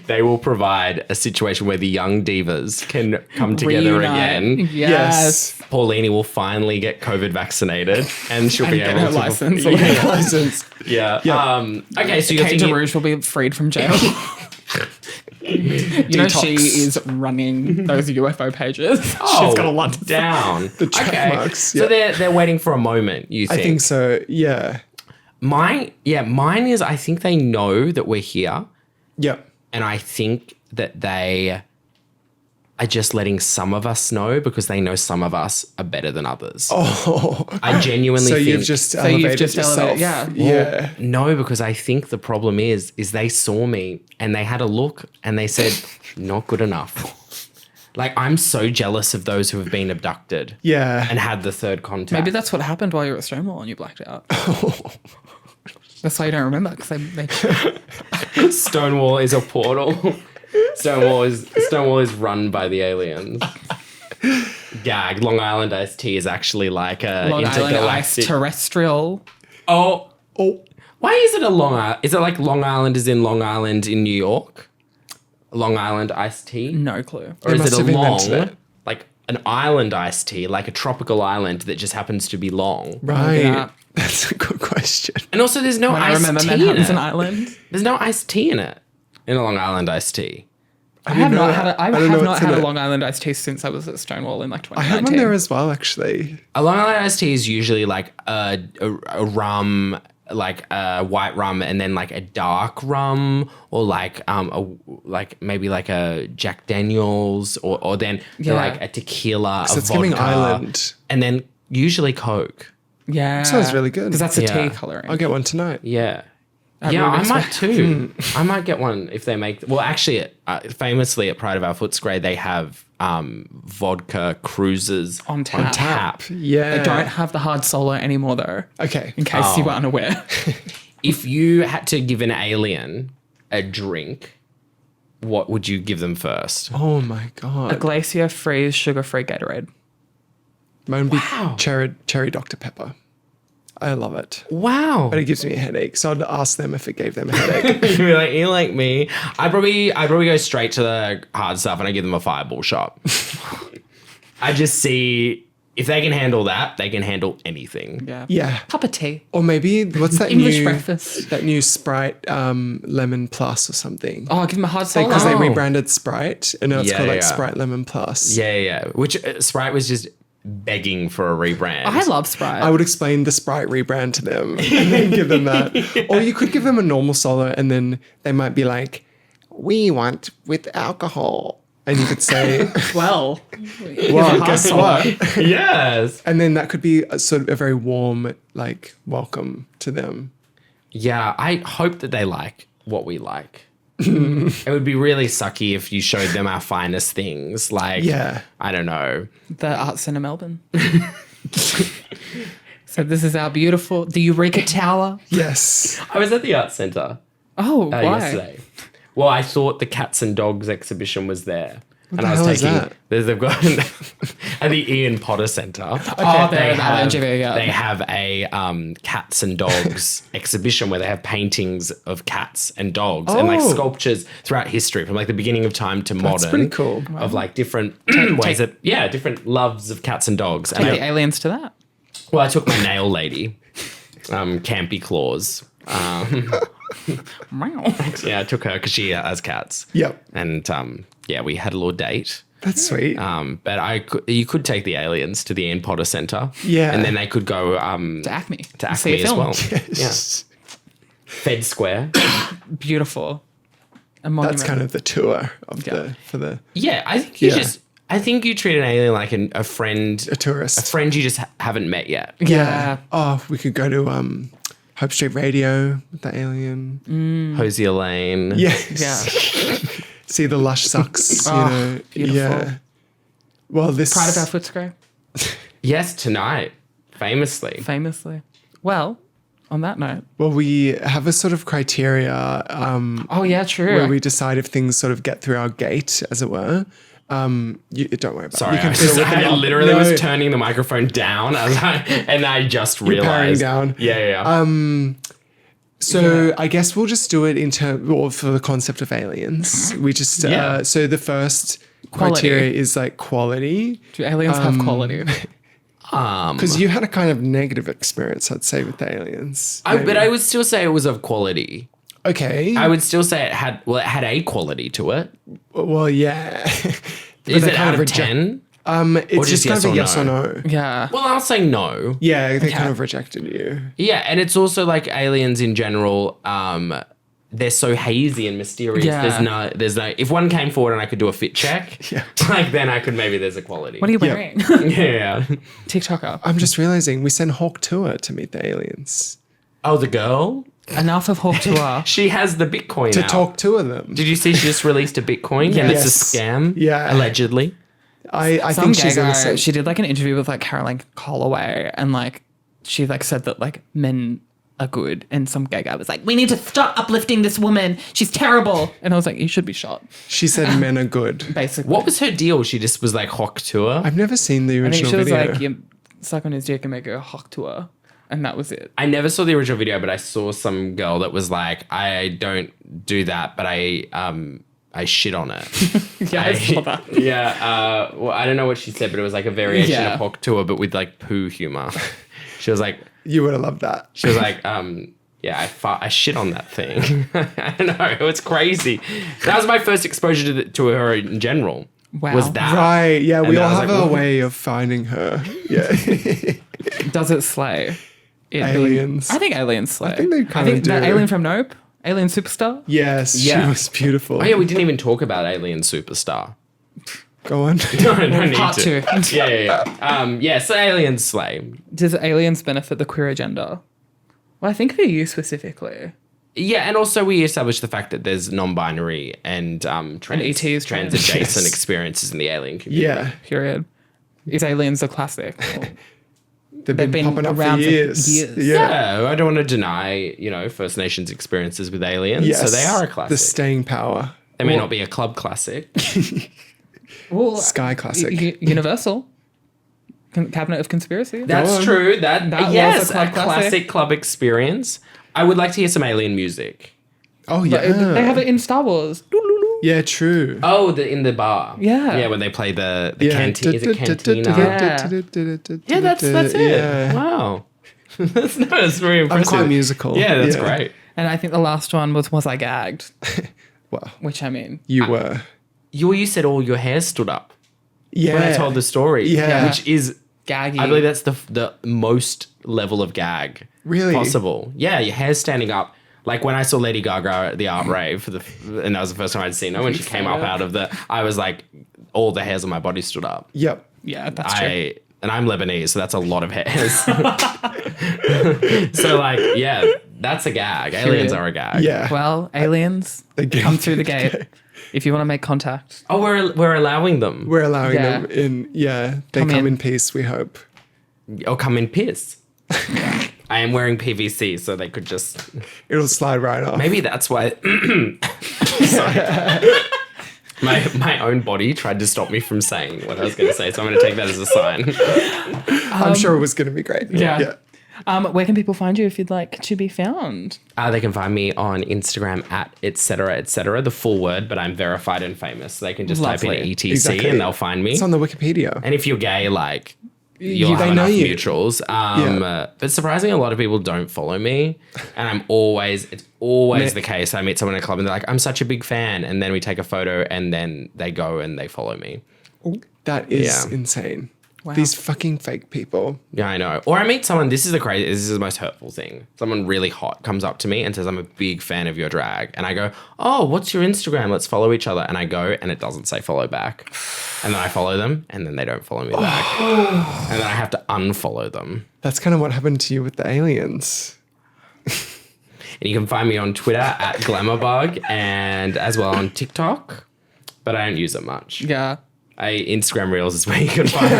They will provide a situation where the young divas can come together Reunite. again. Yes. Pauline will finally get COVID vaccinated and she'll be Get able her to license. Yeah. License. Yeah. Okay, so you're Kate thinking DeRouge will be freed from jail. You know, she is running those UFO pages. She's got a lot to say. down. The track marks. So they're waiting for a moment, you think? I think so. Yeah. Mine is I think they know that we're here. Yep. And I think that they are just letting some of us know because they know some of us are better than others. Oh. I genuinely So think... you've just elevated yourself. Yeah. Yeah. No, because I think the problem is they saw me and they had a look and they said, not good enough. Like, I'm so jealous of those who have been abducted Yeah. and had the third contact. Maybe that's what happened while you were at Stonewall and you blacked out. That's why you don't remember, because they Stonewall is a portal. Stonewall is run by the aliens. Gag. Long Island iced tea is actually like a Long Island intergalactic. extra-terrestrial. Oh. Why is it a Long Island? Is it like Long Island is in Long Island in New York? Long Island iced tea? No clue. Or is must it a have invented long, it. like an island iced tea, like a tropical island that just happens to be long? Right. Yeah. That's a good question. And also there's no I iced remember tea in Manhattan's it. an island. There's no iced tea in it. In a Long Island iced tea. I have not had a a Long Island iced tea since I was at Stonewall in like I had 2019. one there as well, actually. A Long Island iced tea is usually like a rum, like a white rum, and then like a dark rum, or like maybe like a Jack Daniels, or then like a tequila, So a it's vodka, giving island. and then usually Coke. Yeah. Sounds really good. Because that's a Yeah. tea colouring. I'll get one tonight. Yeah. At Yeah, I Rubik's might too. I might get one if they make. Well, actually, famously at Pride of Our Footscray, they have vodka cruises On tap. Yeah. They don't have the hard solo anymore, though, Okay. in case you were unaware. If you had to give an alien a drink, what would you give them first? Oh my A God. glacier freeze sugar-free Gatorade. Mine would be Wow. cherry Dr. Pepper. I love it. Wow. But it gives me a headache. So I'd ask them if it gave them a headache. You're like me. I'd probably go straight to the hard stuff and I give them a fireball shot. I just see if they can handle that, they can handle anything. Yeah. Yeah. Cup of tea. Or maybe, what's that English new breakfast. that new Sprite Lemon Plus or something? Oh, give them a hard solo. Because they Oh. rebranded Sprite and now it's Yeah, called like yeah. Sprite Lemon Plus. Yeah. Which Sprite was just begging for a rebrand. I love Sprite. I would explain the Sprite rebrand to them and then give them that. Or you could give them a normal solo and then they might be like, we want with alcohol. And you could say, well, well, guess what? Yes. And then that could be a sort of a very warm, like, welcome to them. Yeah, I hope that they like what we like. It would be really sucky if you showed them our finest things. Like, Yeah. I don't know. the Arts Centre Melbourne. So this is our beautiful, the Eureka Tower. Yes. I was at the Arts Centre Oh, why? yesterday. Well, I thought the cats and dogs exhibition was there. the hell is that? They've got at the Ian Potter Centre. Oh, they're they at have, LNGV, yeah. they have a cats and dogs exhibition where they have paintings of cats and dogs and like Oh. sculptures throughout history from like the beginning of time to modern. That's pretty cool. Of like different ways that different loves of cats and dogs. And Take the aliens to that. well, I took my nail lady, Campy Claus. Meow. Yeah, I took her because she has cats. Yep. And yeah, we had a little date. That's sweet. But you could take the aliens to the Ian Potter Centre. Yeah. And then they could go To Acme. to See a Acme as film. well. Yes. Yeah. Fed Square. Beautiful. A That's monument. kind of the tour of Yeah. for the Yeah, I think Yeah. I think you treat an alien like a friend. a tourist. A friend you just haven't met yet. Yeah. Oh, we could go to Hope Street Radio with the alien. Hosier Lane. Yes. Yeah. See the lush socks, Oh, you know. beautiful. Yeah. Well, this Pride of our Footscray, Yes, tonight. Famously. famously. Well, on that note. Well, we have a sort of criteria Oh, yeah, true. where we decide if things sort of get through our gate, as it were. Don't worry about Sorry, it. You can I, fiddle with the I knob. literally No, was turning the microphone down and I just powering realized. down. Yeah. So I guess we'll just do it for the concept of aliens. We just Yeah. so the first Quality. criteria is like quality, Do aliens have quality? because you had a kind of negative experience, I'd say, with the aliens. But I would still say it was of quality. Okay. I would still say it had a quality to it. Well, yeah. But Is they it kind out of reject- 10? It's just just kind yes of or a yes or no? no. Yeah. Well, I'll say no. Yeah, they kind of rejected you. Yeah, and it's also like aliens in general, they're so hazy and mysterious. Yeah. There's no if one came forward and I could do a fit check, Yeah. like then I could maybe there's a quality. What are you Yep. wearing? Yeah. TikToker. I'm just realizing we sent Hawk Tour to meet the aliens Oh, the girl? Enough of Hawk Tour. She has the Bitcoin to out. talk to them. Did you see she just released a Bitcoin and it's a Yes. scam? Yeah. Allegedly. I Some think gay she's guy, innocent. she did like an interview with like Caroline Colloway and like she like said that like men are good and some gay guy was like, we need to stop uplifting this woman. She's terrible. And I was like, you should be shot. She said men are good. Basically. What was her deal? She just was like Hawk Tour. I've never seen the I think original she was video. like, you suck on his dick and make a Hawk Tour. And that was it. I never saw the original video, but I saw some girl that was like, I don't do that, but I shit on it. Yeah, I saw that. Yeah. Well, I don't know what she said, but it was like a variation Yeah. of Hawk Tour, but with like poo humor. She was like, You would have loved that. yeah, I shit on that thing. I don't know. It was crazy. That was my first exposure to her in general. Wow. Was that. Right. Yeah, we then all I was have like, a what? way of finding her. Yeah. Does it slay? Aliens. I think aliens slay. I think they kinda that do. alien from Nope, Alien Superstar. Yes, Yeah. she was beautiful. Oh, yeah, we didn't even talk about Alien Superstar. Go on. No need Part to. 2. Yeah. So aliens slay. Does aliens benefit the queer agenda? Well, I think for you specifically. Yeah, and also we established the fact that there's non-binary and trans ETs, adjacent Yes. experiences in the alien community. Yeah. Period. Is aliens a classic? They've been been popping up for around for years. years. Yeah, I don't want to deny, First Nations experiences with aliens. Yes. So they are a classic. The staying power. They may not be a club classic. Well, Sky classic. Universal. Cabinet of Conspiracy. That's on. true. That was yes, a club a classic club experience. I would like to hear some alien music. Oh, But yeah. they have it in Star Wars. Yeah, true. Oh, in the bar. Yeah. Yeah, when they play the Yeah. canteen. Is it cantina? Yeah, that's it. Yeah. Wow. That's very I'm impressive. quite musical. Yeah, that's great. And I think the last one was I gagged? Well, Which I mean, you were. You said all your hair stood up Yeah. when I told the story. Yeah. Which is, gaggy. I believe that's the most level of gag Really? possible. Yeah, your hair's standing up. Like when I saw Lady Gaga at the art rave and that was the first time I'd seen her when she came up out of I was like, all the hairs on my body stood up. Yep. Yeah, that's true. And I'm Lebanese, so that's a lot of hairs. So like, yeah, that's a gag. Aliens are a gag. Yeah. Well, aliens, They get- come through the gate. If you want to make contact. Oh, we're allowing them. We're allowing Yeah. them in. Yeah. They Come come in. in peace, we hope. Oh, come in piss. I am wearing PVC, so they could just. It'll slide right off. Maybe that's why. Sorry. My own body tried to stop me from saying what I was going to say, so I'm going to take that as a sign. I'm sure it was going to be great. Yeah. Where can people find you if you'd like to be found? They can find me on Instagram at Etcetera Etcetera, the full word, but I'm verified and famous. So they can just type Lovely. in ETC Exactly. and they'll find me. It's on the Wikipedia. And if you're gay, like, you'll have they know enough you. mutuals. Yeah. But surprisingly, a lot of people don't follow me, and it's always the case. I meet someone in a club and they're like, "I'm such a big fan," and then we take a photo, and then they go and they follow me. That is Yeah. insane. Wow. These fucking fake people. Yeah, I know. Or I meet someone. This is the most hurtful thing. Someone really hot comes up to me and says, "I'm a big fan of your drag," and I go, "Oh, what's your Instagram? Let's follow each other." And I go, and it doesn't say follow back, and then I follow them, and then they don't follow me back, and then I have to unfollow them. That's kind of what happened to you with the aliens. And you can find me on Twitter at Glamourbug and as well on TikTok, but I don't use it much. Yeah. Instagram Reels is where you can find me.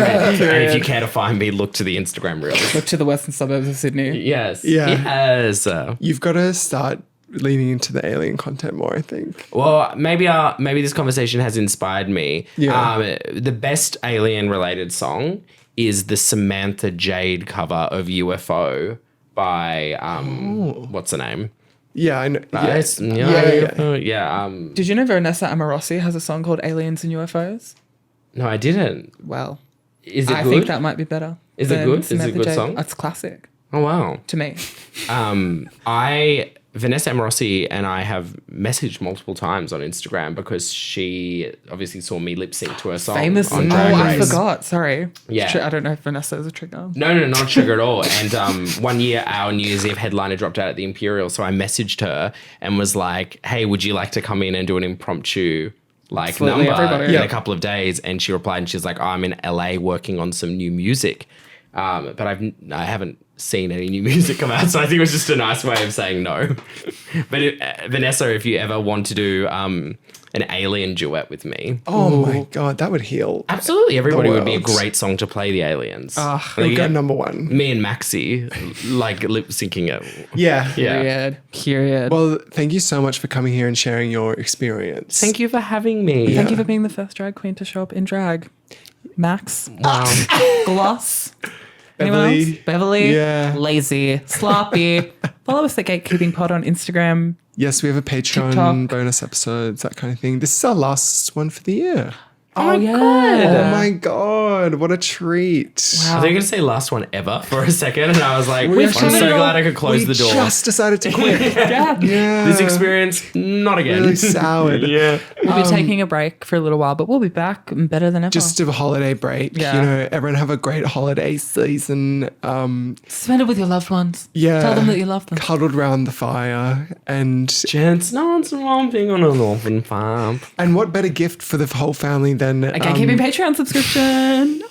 And if you care to find me, look to the Instagram Reels. Look to the western suburbs of Sydney. Yes. Yeah. Yes. You've got to start leaning into the alien content more, I think. Well, maybe this conversation has inspired me. Yeah. The best alien-related song is the Samantha Jade cover of UFO by what's the name? Yeah, I know. Yeah. Did you know Vanessa Amorosi has a song called Aliens and UFOs? No, I didn't. Well, Is it I good? think that might be better. Is it than good? Is it a Samantha good Jade. song? It's classic Oh wow. to me. Vanessa Amorosi and I have messaged multiple times on Instagram because she obviously saw me lip sync to her song Famous. on Oh, Drag I Race. forgot. Sorry. Yeah. I don't know if Vanessa is a trigger. No, not sugar at all. And one year our New Year's Eve headliner dropped out at the Imperial, so I messaged her and was like, "Hey, would you like to come in and do an impromptu Absolutely, number everybody. in a couple of days?" And she replied and she's like, "I'm in LA working on some new music." But I haven't seen any new music come out, so I think it was just a nice way of saying no. But Vanessa, if you ever want to do an alien duet with me, Oh my God, that would heal. absolutely, everybody would be a world. great song to play the aliens. It would go number one. Me and Maxi, lip syncing it. Yeah. Yeah. Period. Well, thank you so much for coming here and sharing your experience. Thank you for having me. Thank you for being the first drag queen to show up in drag. Max. Wow. Gloss. Anyone else? Beverly. Beverly. Yeah. Lazy. Sloppy. Follow us at Gatekeeping Pod on Instagram. Yes, we have a Patreon, TikTok. bonus episodes, that kind of thing. This is our last one for the year. Oh, yeah. Oh my God, what a treat. I think I going to say last one ever for a second, and I was like, I'm We've so covered it all. glad I could close We the door. just decided to quit. Yeah. Yeah. This experience, not again. really soured. Yeah. We'll be taking a break for a little while, but we'll be back better than ever. Just a holiday break. Yeah. You know, everyone have a great holiday season. spend it with your loved ones. Yeah. Tell them that you love them. Cuddled round the fire. And Gents, no one's romping on an orphan farm. what better gift for the whole family than A Gatekeeping Patreon subscription.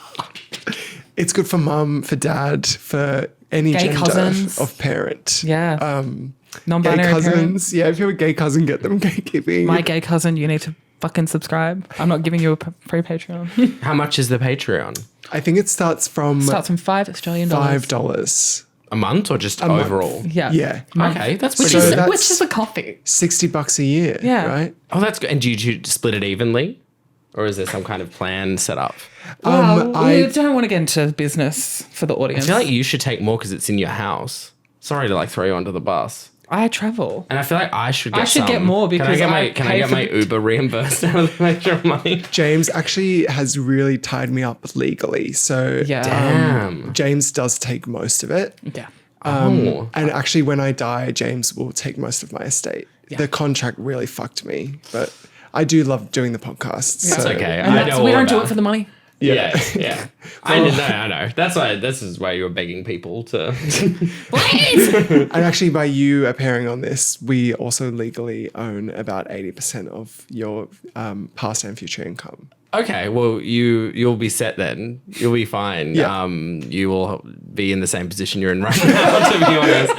it's good for mum, for dad, for any Gay gender cousins. of parent. Yeah. Gay Non-binary parents. cousins. Yeah, if you have a gay cousin, get them gatekeeping. My gay cousin, you need to fucking subscribe. I'm not giving you a free Patreon. How much is the Patreon? I think it starts from Starts from $5 Australian dollars. $5. A month or just month. overall? Yeah. Yeah. Okay, that's Which pretty So good. that's- which is a coffee. $60 a year. Yeah. Right? Oh, that's good. And do you split it evenly? Or is there some kind of plan set up? Well, I- we don't want to get into business for the I audience. feel like you should take more because it's in your house. Sorry to throw you under the bus. I travel. And I feel like I should get should get some. more because can I I pay get for my Uber reimbursed out of the Patreon money? James actually has really tied me up legally. So Yeah. Damn. James does take most of it. Yeah. Oh. And actually, when I die, James will take most of my estate. The contract really fucked me, but I do love doing the podcast. That's so, okay. And I that's- know we all don't do about it for the money. Yeah. I know. That's why. This is why you were begging people to. And actually, by you appearing on this, we also legally own about 80% of your past and future income. Okay, well, you'll be set then. You'll be fine. Yeah. You will be in the same position you're in right now, to be honest.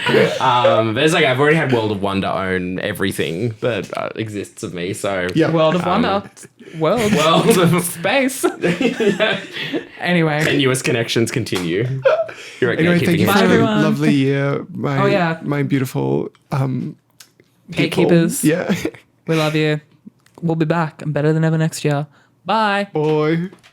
But it's like I've already had World of Wonder own everything that exists of me. So Yeah. World of Wonder. World. World of Space. Anyway. tenuous connections continue. You're Anyway, thank you Bye, for a everyone. lovely year. Oh, yeah. My beautiful people. Gatekeepers. Yeah. We love you. We'll be back and better than ever next year. Bye. Boy.